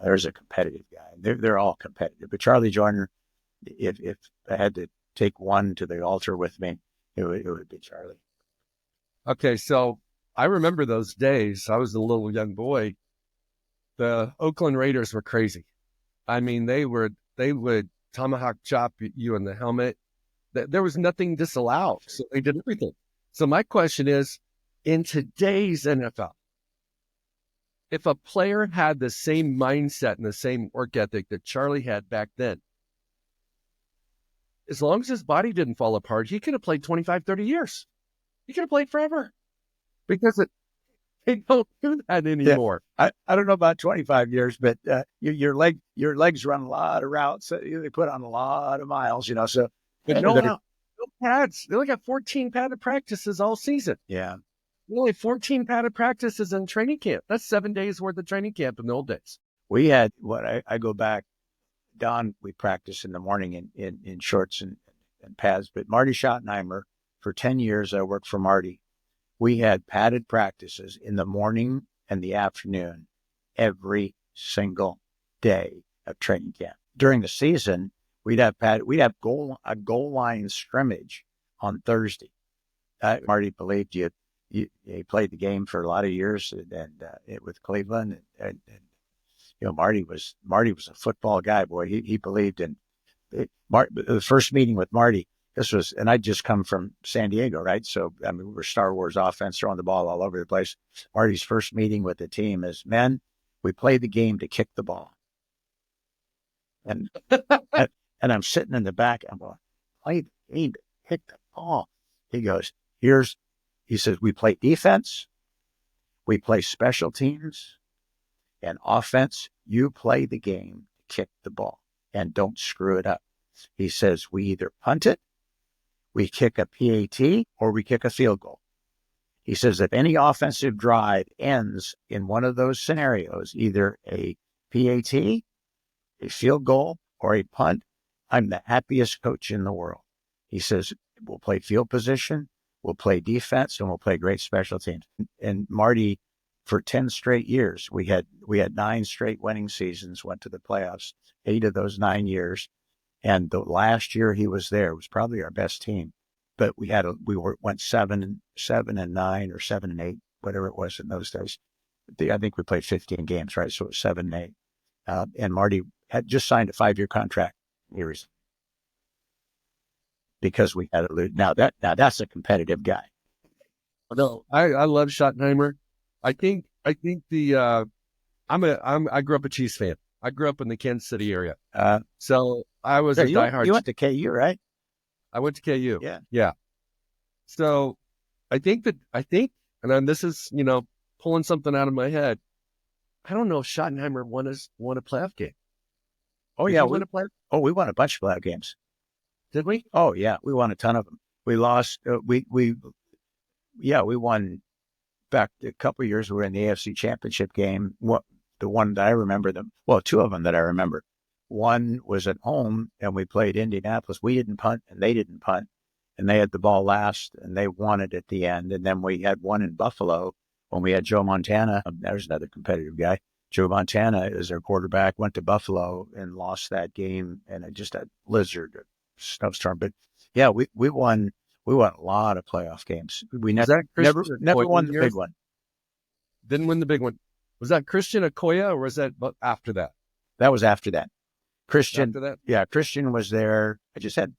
There's a competitive guy. They're all competitive. But Charlie Joyner, if I had to take one to the altar with me, it would be Charlie. Okay, so I remember those days. I was a little young boy. The Oakland Raiders were crazy. I mean, they would tomahawk chop you in the helmet. There was nothing disallowed, so they did everything. So my question is, in today's NFL, if a player had the same mindset and the same work ethic that Charlie had back then, as long as his body didn't fall apart, he could have played 25, 30 years. He could have played forever because they don't do that anymore. Yeah, I don't know about 25 years, but your legs run a lot of routes. They put on a lot of miles, So, but no pads. They only got 14 padded practices all season. Yeah. Only 14 padded practices in training camp. That's 7 days worth of training camp in the old days. We had I go back, Don, we practice in the morning in shorts and pads, but Marty Schottenheimer, for 10 years, I worked for Marty. We had padded practices in the morning and the afternoon every single day of training camp. During the season, we'd have a goal line scrimmage on Thursday. Marty believed he played the game for a lot of years and with Cleveland and Marty was a football guy, boy. He believed in it. The first meeting with Marty, and I'd just come from San Diego, right? So, we were Star Wars offense, throwing the ball all over the place. Marty's first meeting with the team is, "Men, we play the game to kick the ball." And I'm sitting in the back, I'm going, "Play the game to kick the ball." He goes, he says, "We play defense, we play special teams, and offense, you play the game to kick the ball and don't screw it up." He says, "We either punt it, we kick a PAT, or we kick a field goal. He says, if any offensive drive ends in one of those scenarios, either a PAT, a field goal, or a punt, I'm the happiest coach in the world. He says, we'll play field position, we'll play defense, and we'll play great special teams. And Marty, for 10 straight years, we had 9 straight winning seasons, went to the playoffs, 8 of those 9 years. And the last year he was there was probably our best team. But went 7-9 or 7-8, whatever it was in those days. I think we played 15 games, right? So it was 7-8. And Marty had just signed a 5-year contract years because we had to lose. Now that's a competitive guy. No, I love Schottenheimer. I think I grew up a Chiefs fan. I grew up in the Kansas City area. So I was a diehard. You went to KU, right? I went to KU. Yeah. So I think, and then this is, pulling something out of my head. I don't know if Schottenheimer won a playoff game. Oh, Did yeah. we won a bunch of playoff games. Did we? Oh, yeah. We won a ton of them. We lost. We won back a couple of years. We were in the AFC Championship game. The one that I remember, two of them that I remember. One was at home, and we played Indianapolis. We didn't punt, and they didn't punt, and they had the ball last, and they won it at the end. And then we had one in Buffalo when we had Joe Montana. There's another competitive guy. Joe Montana is their quarterback, went to Buffalo and lost that game, and it just a blizzard, snowstorm. But yeah, we won a lot of playoff games. We never won the big one. Didn't win the big one. Was that Christian Okoye, or was that after that? That was after that. Christian. After that? Yeah, Christian was there. I just had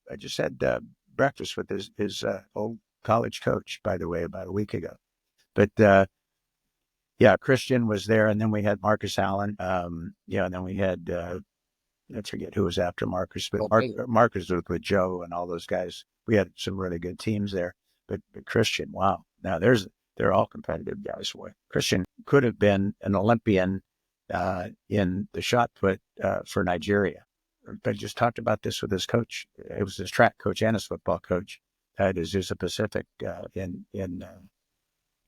breakfast with his old college coach, by the way, about a week ago. But yeah, Christian was there, and then we had Marcus Allen. And then we had I forget who was after Marcus, but Marcus was with Joe and all those guys. We had some really good teams there. But Christian, wow! Now they're all competitive guys. Boy, Christian could have been an Olympian in the shot put for Nigeria. But I just talked about this with his coach. It was his track coach and his football coach at Azusa Pacific in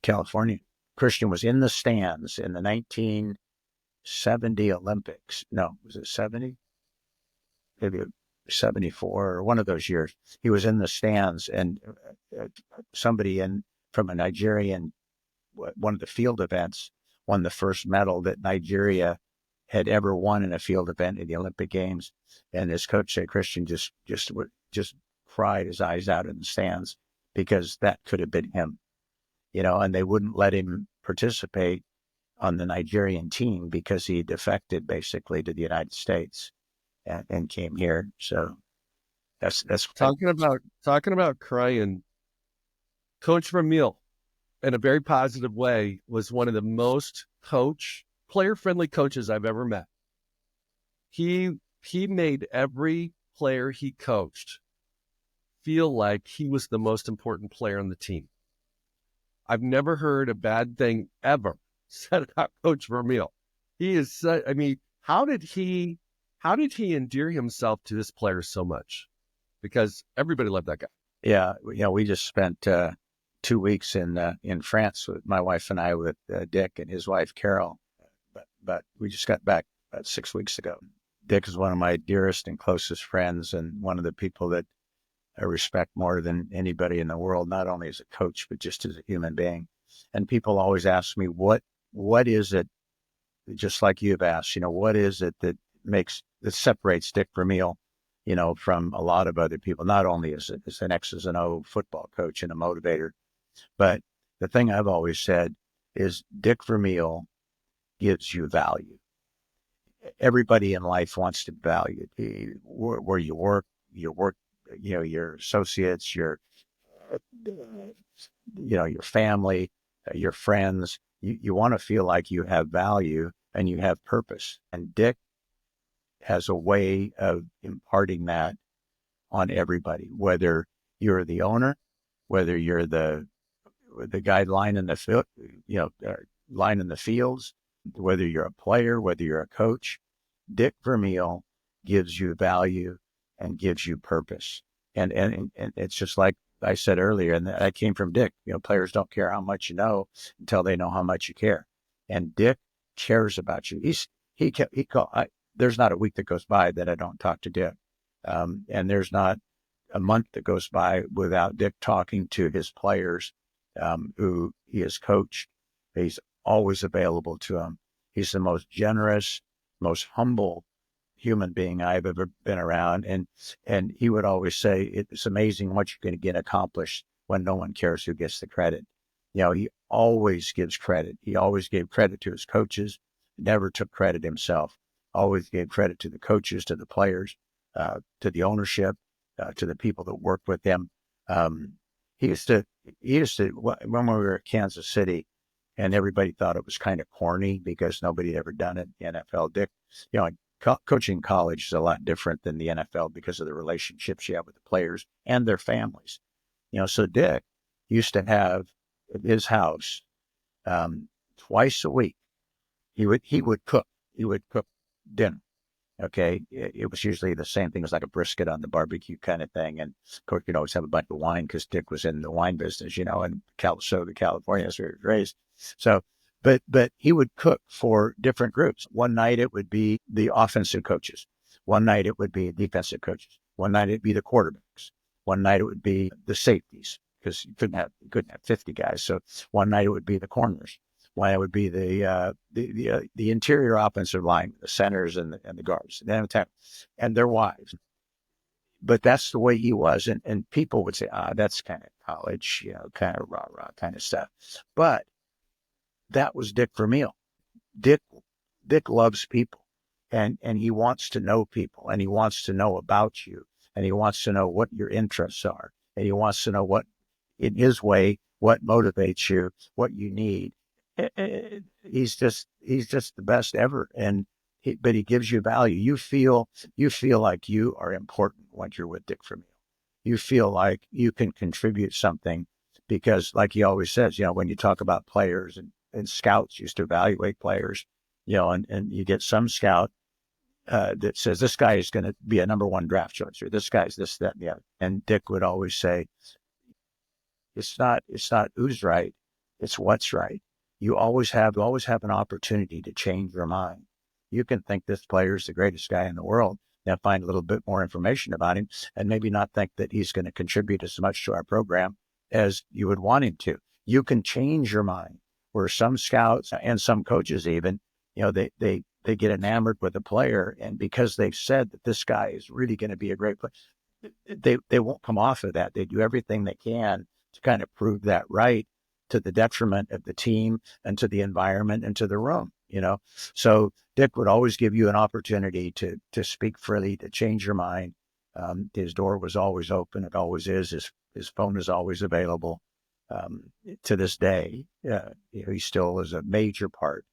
California. Christian was in the stands in the 1970 Olympics. No, was it 70? Maybe 74 or one of those years. He was in the stands, and somebody from a Nigerian, one of the field events, won the first medal that Nigeria had ever won in a field event in the Olympic Games. And his coach said Christian just cried his eyes out in the stands because that could have been him, and they wouldn't let him participate on the Nigerian team because he defected basically to the United States and came here. So that's talking about crying. Coach Vermeil, in a very positive way, was one of the most player-friendly coaches I've ever met. He made every player he coached feel like he was the most important player on the team. I've never heard a bad thing ever said about Coach Vermeil. He is, how did he endear himself to his players so much? Because everybody loved that guy. Yeah, we just spent 2 weeks in France with my wife and I, with Dick and his wife Carol. But we just got back about 6 weeks ago. Dick is one of my dearest and closest friends, and one of the people that I respect more than anybody in the world, not only as a coach, but just as a human being. And people always ask me, what is it, just like you've asked, what is it that separates Dick Vermeil, from a lot of other people, not only as an X's and O football coach and a motivator, but the thing I've always said is Dick Vermeil gives you value. Everybody in life wants to be valued. Where you work, your associates, your family, your friends. You want to feel like you have value and you have purpose. And Dick has a way of imparting that on everybody, whether you're the owner, whether you're the guy line in the field, line in the fields, whether you're a player, whether you're a coach. Dick Vermeil gives you value and gives you purpose. And it's just like I said earlier, and that came from Dick. Players don't care how much you know until they know how much you care. And Dick cares about you. There's not a week that goes by that I don't talk to Dick. And there's not a month that goes by without Dick talking to his players, who he has coached. He's always available to them. He's the most generous, most humble human being I've ever been around. And he would always say, it's amazing what you're going to get accomplished when no one cares who gets the credit. He always gives credit. He always gave credit to his coaches, never took credit himself, always gave credit to the coaches, to the players, to the ownership, to the people that work with him. He used to, when we were at Kansas City, and everybody thought it was kind of corny because nobody had ever done it in the NFL. Dick, coaching college is a lot different than the NFL because of the relationships you have with the players and their families. So Dick used to have at his house, twice a week, he would cook. He would cook dinner. Okay. It was usually the same thing as like a brisket on the barbecue kind of thing. And of course, you'd always have a bunch of wine because Dick was in the wine business, in Southern California, that's where he was raised. So, but he would cook for different groups. One night it would be the offensive coaches. One night it would be defensive coaches. One night it'd be the quarterbacks. One night it would be the safeties because you couldn't have 50 guys. So one night it would be the corners. One it would be the interior offensive line, the centers and the guards, and their wives. But that's the way he was, and people would say, that's kind of college, kind of rah-rah kind of stuff. But that was Dick Vermeil. Dick loves people, and he wants to know people, and he wants to know about you, and he wants to know what your interests are, and he wants to know what, in his way, what motivates you, what you need. He's just the best ever, but he gives you value. You feel like you are important when you're with Dick Vermeil. You feel like you can contribute something because, like he always says, when you talk about players and scouts used to evaluate players, and you get some scout that says this guy is going to be a number one draft choice, or this guy's this, that, and the other. And Dick would always say, it's not who's right, it's what's right. You always have an opportunity to change your mind. You can think this player is the greatest guy in the world, now find a little bit more information about him, and maybe not think that he's going to contribute as much to our program as you would want him to. You can change your mind. Where some scouts and some coaches even, they get enamored with a player, and because they've said that this guy is really going to be a great player, they won't come off of that. They do everything they can to kind of prove that right, to the detriment of the team and to the environment and to the room, So Dick would always give you an opportunity to speak freely, to change your mind. His door was always open. It always is. His phone is always available. To this day, he still is a major part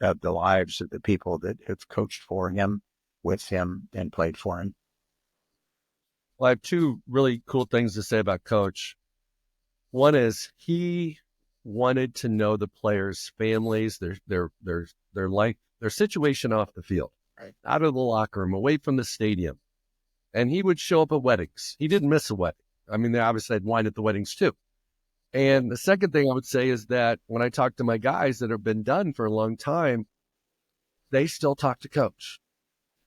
of the lives of the people that have coached for him, with him, and played for him. Well, I have two really cool things to say about Coach. One is he wanted to know the players' families, their life, their situation off the field, right, out of the locker room, away from the stadium. And he would show up at weddings. He didn't miss a wedding. I mean, they obviously had wine at the weddings too. And the second thing I would say is that when I talk to my guys that have been done for a long time, they still talk to Coach.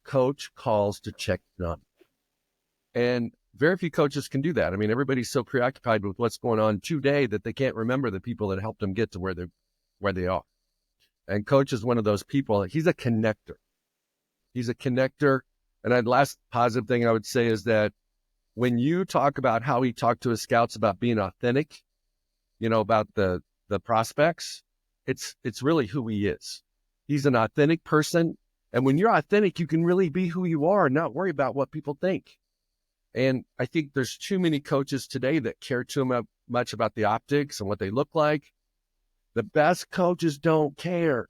Coach calls to check on. And very few coaches can do that. I mean, everybody's so preoccupied with what's going on today that they can't remember the people that helped them get to where they are. And Coach is one of those people. He's a connector. And the last positive thing I would say is that when you talk about how he talked to his scouts about being authentic, about the prospects, it's really who he is. He's an authentic person. And when you're authentic, you can really be who you are and not worry about what people think. And I think there's too many coaches today that care too much about the optics and what they look like. The best coaches don't care.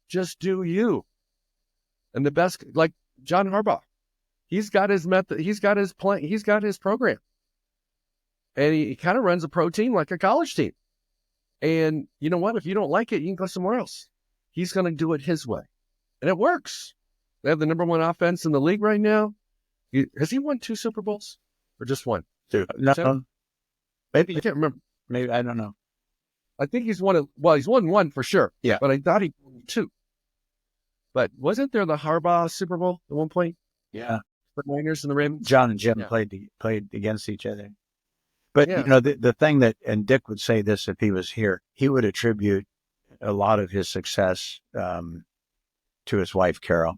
Just do you. And the best, like John Harbaugh, he's got his method, he's got his plan, he's got his program. And he kind of runs a pro team like a college team. And you know what? If you don't like it, you can go somewhere else. He's going to do it his way. And it works. They have the number one offense in the league right now. Has he won 2 Super Bowls or just one? 2. No, Maybe, I can't remember. maybe, I don't know. I think he's he's won one for sure. Yeah. But I thought he won two. But wasn't there the Harbaugh Super Bowl at one point? Yeah. The Niners and the Ravens? John and Jim Yeah. played against each other. But, Yeah. the thing that, and Dick would say this if he was here, he would attribute a lot of his success to his wife, Carol.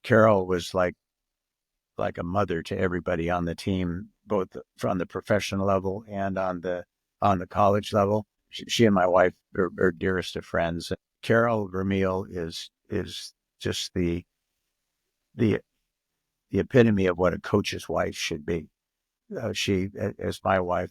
Carol was like a mother to everybody on the team, both from the professional level and on the college level. She and my wife are dearest of friends. Carol Vermeil is just the epitome of what a coach's wife should be. She, as my wife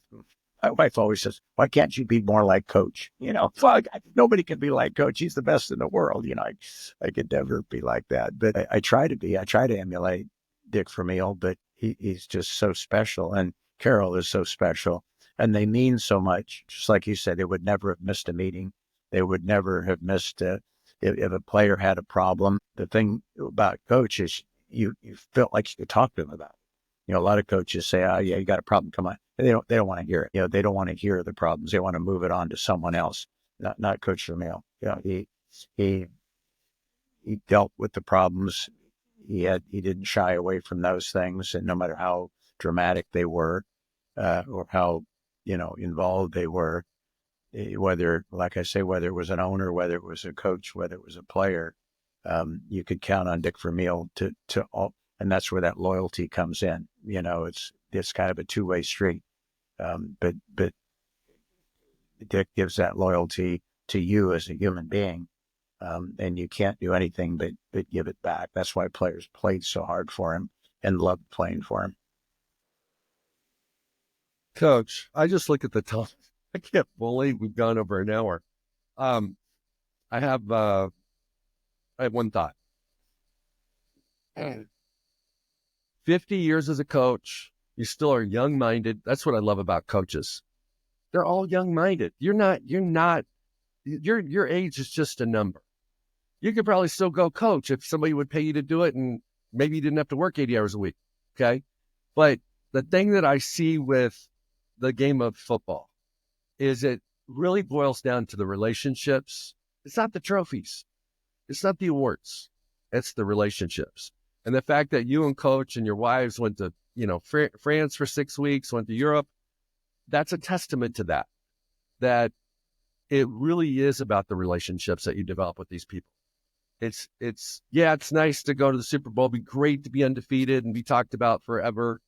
always says, why can't you be more like Coach? Fuck, nobody can be like Coach. He's the best in the world. I could never be like that. But I try to be. I try to emulate Dick Vermeil, but he's just so special. And Carol is so special. And they mean so much. Just like you said, they would never have missed a meeting. They would never have missed if a player had a problem. The thing about Coach is you felt like you could talk to him about it. A lot of coaches say, "Oh, yeah, you got a problem. Come on." They don't want to hear it. They don't want to hear the problems. They want to move it on to someone else. Not Coach Vermeil. He dealt with the problems. He didn't shy away from those things, and no matter how dramatic they were, or how involved they were, whether, like I say, whether it was an owner, whether it was a coach, whether it was a player, you could count on Dick Vermeil to all. And that's where that loyalty comes in. It's kind of a two-way street. But Dick gives that loyalty to you as a human being. And you can't do anything but give it back. That's why players played so hard for him and loved playing for him. Coach, I just look at the time. I can't believe we've gone over an hour. I have one thought. 50 years as a coach, you still are young-minded. That's what I love about coaches. They're all young-minded. Your age is just a number. You could probably still go coach if somebody would pay you to do it, and maybe you didn't have to work 80 hours a week. Okay. But the thing that I see with the game of football is it really boils down to the relationships. It's not the trophies. It's not the awards. It's the relationships. And the fact that you and Coach and your wives went to, France for 6 weeks, went to Europe, that's a testament to that it really is about the relationships that you develop with these people. It's nice to go to the Super Bowl, be great to be undefeated and be talked about forever,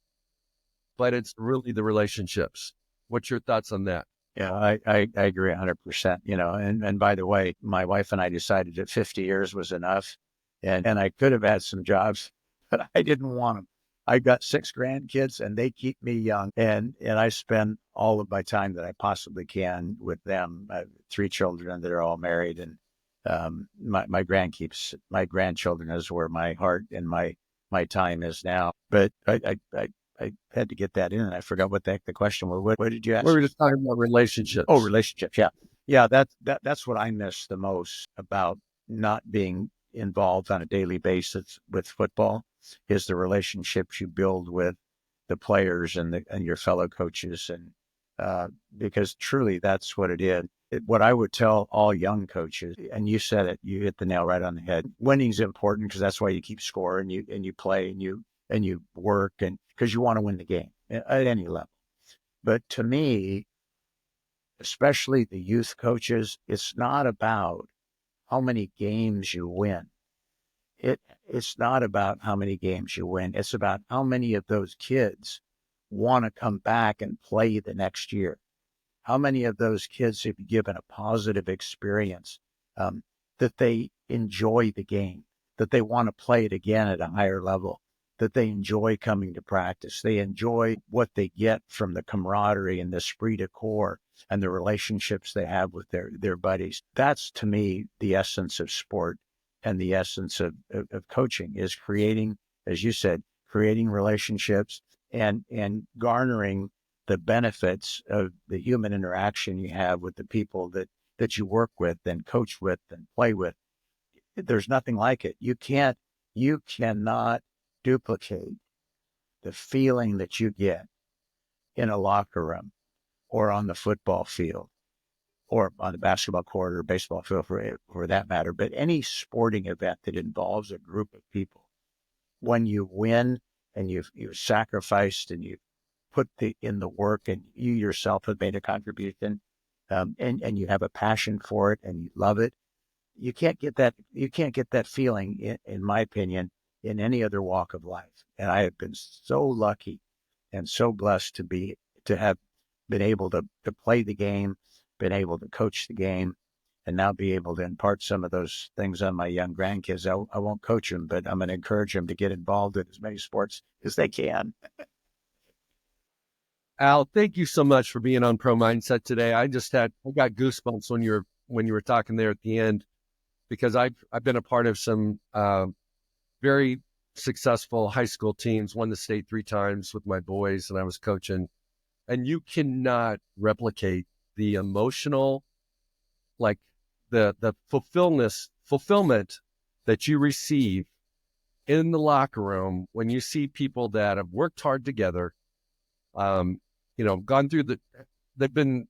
but it's really the relationships. What's your thoughts on that? Yeah, I agree 100%, and by the way, my wife and I decided that 50 years was enough. And I could have had some jobs, but I didn't want them. I got 6 grandkids and they keep me young. And I spend all of my time that I possibly can with them. I have 3 children that are all married, and my grandchildren is where my heart and my time is now. But I had to get that in, and I forgot what the heck the question was. What did you ask? We were just talking about relationships. Oh, relationships. Yeah. Yeah. That's what I miss the most about not being involved on a daily basis with football, is the relationships you build with the players and your fellow coaches. And because truly that's what it is. What I would tell all young coaches, and you said it, you hit the nail right on the head. Winning's important because that's why you keep score and you play and you work, and because you want to win the game at any level. But to me, especially the youth coaches, it's not about how many games you win. It's not about how many games you win. It's about how many of those kids want to come back and play the next year. How many of those kids have you given a positive experience, that they enjoy the game, that they want to play it again at a higher level, that they enjoy coming to practice. They enjoy what they get from the camaraderie and the esprit de corps and the relationships they have with their buddies. That's, to me, the essence of sport and the essence of coaching, is creating, as you said, creating relationships and garnering the benefits of the human interaction you have with the people that you work with and coach with and play with. There's nothing like it. You cannot duplicate the feeling that you get in a locker room or on the football field or on the basketball court or baseball field for that matter, but any sporting event that involves a group of people, when you win and you've sacrificed and you've put in the work and you yourself have made a contribution, and you have a passion for it and you love it, you can't get that feeling, in my opinion, in any other walk of life. And I have been so lucky and so blessed to have been able to play the game, been able to coach the game, and now be able to impart some of those things on my young grandkids. I won't coach them, but I'm going to encourage them to get involved in as many sports as they can. Al, thank you so much for being on Pro Mindset today. I got goosebumps when you were talking there at the end, because I've been a part of some very successful high school teams, won the state 3 times with my boys, and I was coaching. And you cannot replicate the emotional, like the fulfillment that you receive in the locker room when you see people that have worked hard together, gone through they've been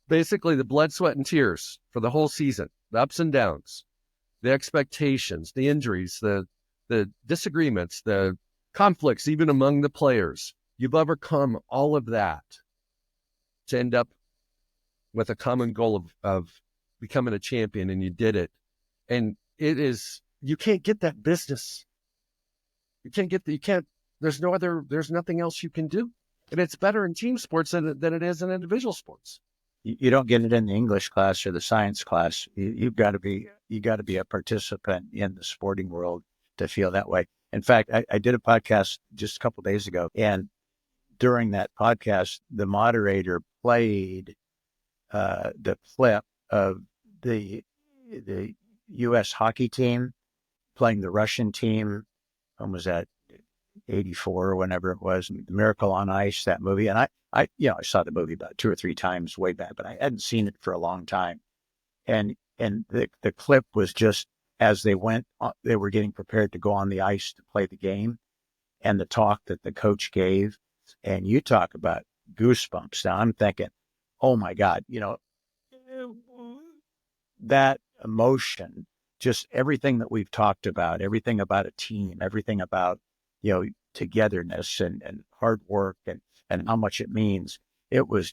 basically the blood, sweat, and tears for the whole season, the ups and downs, the expectations, the injuries, the disagreements, the conflicts, even among the players. You've overcome all of that to end up with a common goal of becoming a champion, and you did it. And you can't get that business. There's nothing else you can do. And it's better in team sports than it is in individual sports. You don't get it in the English class or the science class. You got to be a participant in the sporting world to feel that way. In fact, I did a podcast just a couple of days ago, and during that podcast, the moderator played the clip of the U.S. hockey team playing the Russian team. When was that? 84 or whenever it was, Miracle on Ice, that movie. And I saw the movie about 2 or 3 times way back, but I hadn't seen it for a long time. And the clip was just as they were getting prepared to go on the ice to play the game, and the talk that the coach gave. And you talk about goosebumps. Now I'm thinking, oh my God, that emotion, just everything that we've talked about, everything about a team, everything about, togetherness and hard work and how much it means. It was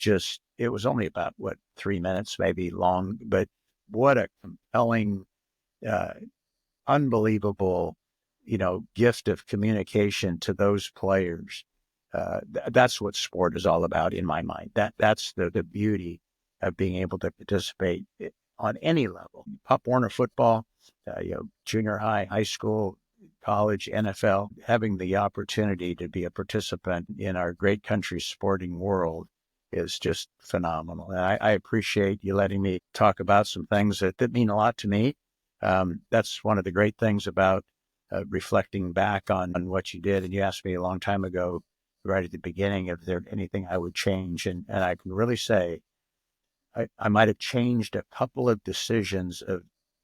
only about 3 minutes, maybe long, but what a compelling, unbelievable, gift of communication to those players. That's what sport is all about in my mind. That's the beauty of being able to participate on any level. Pop Warner football, junior high, high school, college, NFL, having the opportunity to be a participant in our great country's sporting world is just phenomenal. And I appreciate you letting me talk about some things that mean a lot to me. That's one of the great things about reflecting back on what you did. And you asked me a long time ago, right at the beginning, if there anything I would change. And I can really say I might have changed a couple of decisions.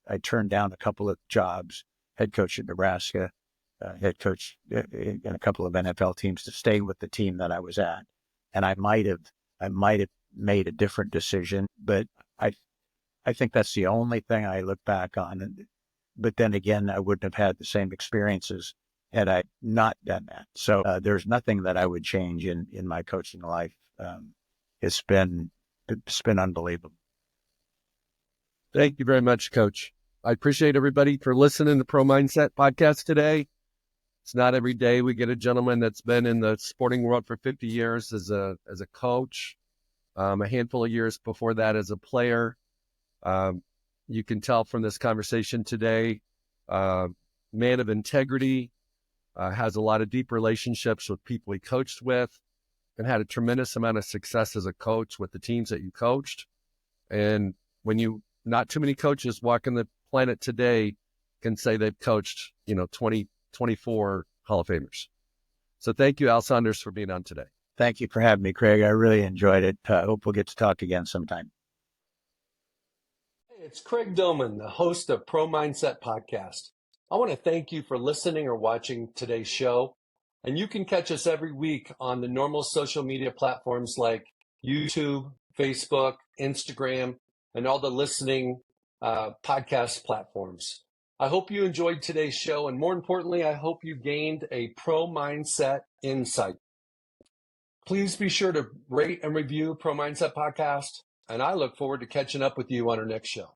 I turned down a couple of jobs, head coach at Nebraska, head coach in a couple of NFL teams, to stay with the team that I was at. And I might have made a different decision, but I think that's the only thing I look back on. But then again, I wouldn't have had the same experiences had I not done that. So there's nothing that I would change in my coaching life. It's been unbelievable. Thank you very much, Coach. I appreciate everybody for listening to Pro Mindset Podcast today. It's not every day we get a gentleman that's been in the sporting world for 50 years as a coach, a handful of years before that as a player. You can tell from this conversation today, man of integrity, has a lot of deep relationships with people he coached with, and had a tremendous amount of success as a coach with the teams that you coached. And not too many coaches walking the planet today can say they've coached, 24 Hall of Famers. So thank you, Al Saunders, for being on today. Thank you for having me, Craig. I really enjoyed it. I hope we'll get to talk again sometime. Hey, it's Craig Domann, the host of Pro Mindset Podcast. I want to thank you for listening or watching today's show. And you can catch us every week on the normal social media platforms like YouTube, Facebook, Instagram, and all the listening podcast platforms. I hope you enjoyed today's show, and more importantly, I hope you gained a pro mindset insight. Please be sure to rate and review Pro Mindset Podcast, and I look forward to catching up with you on our next show.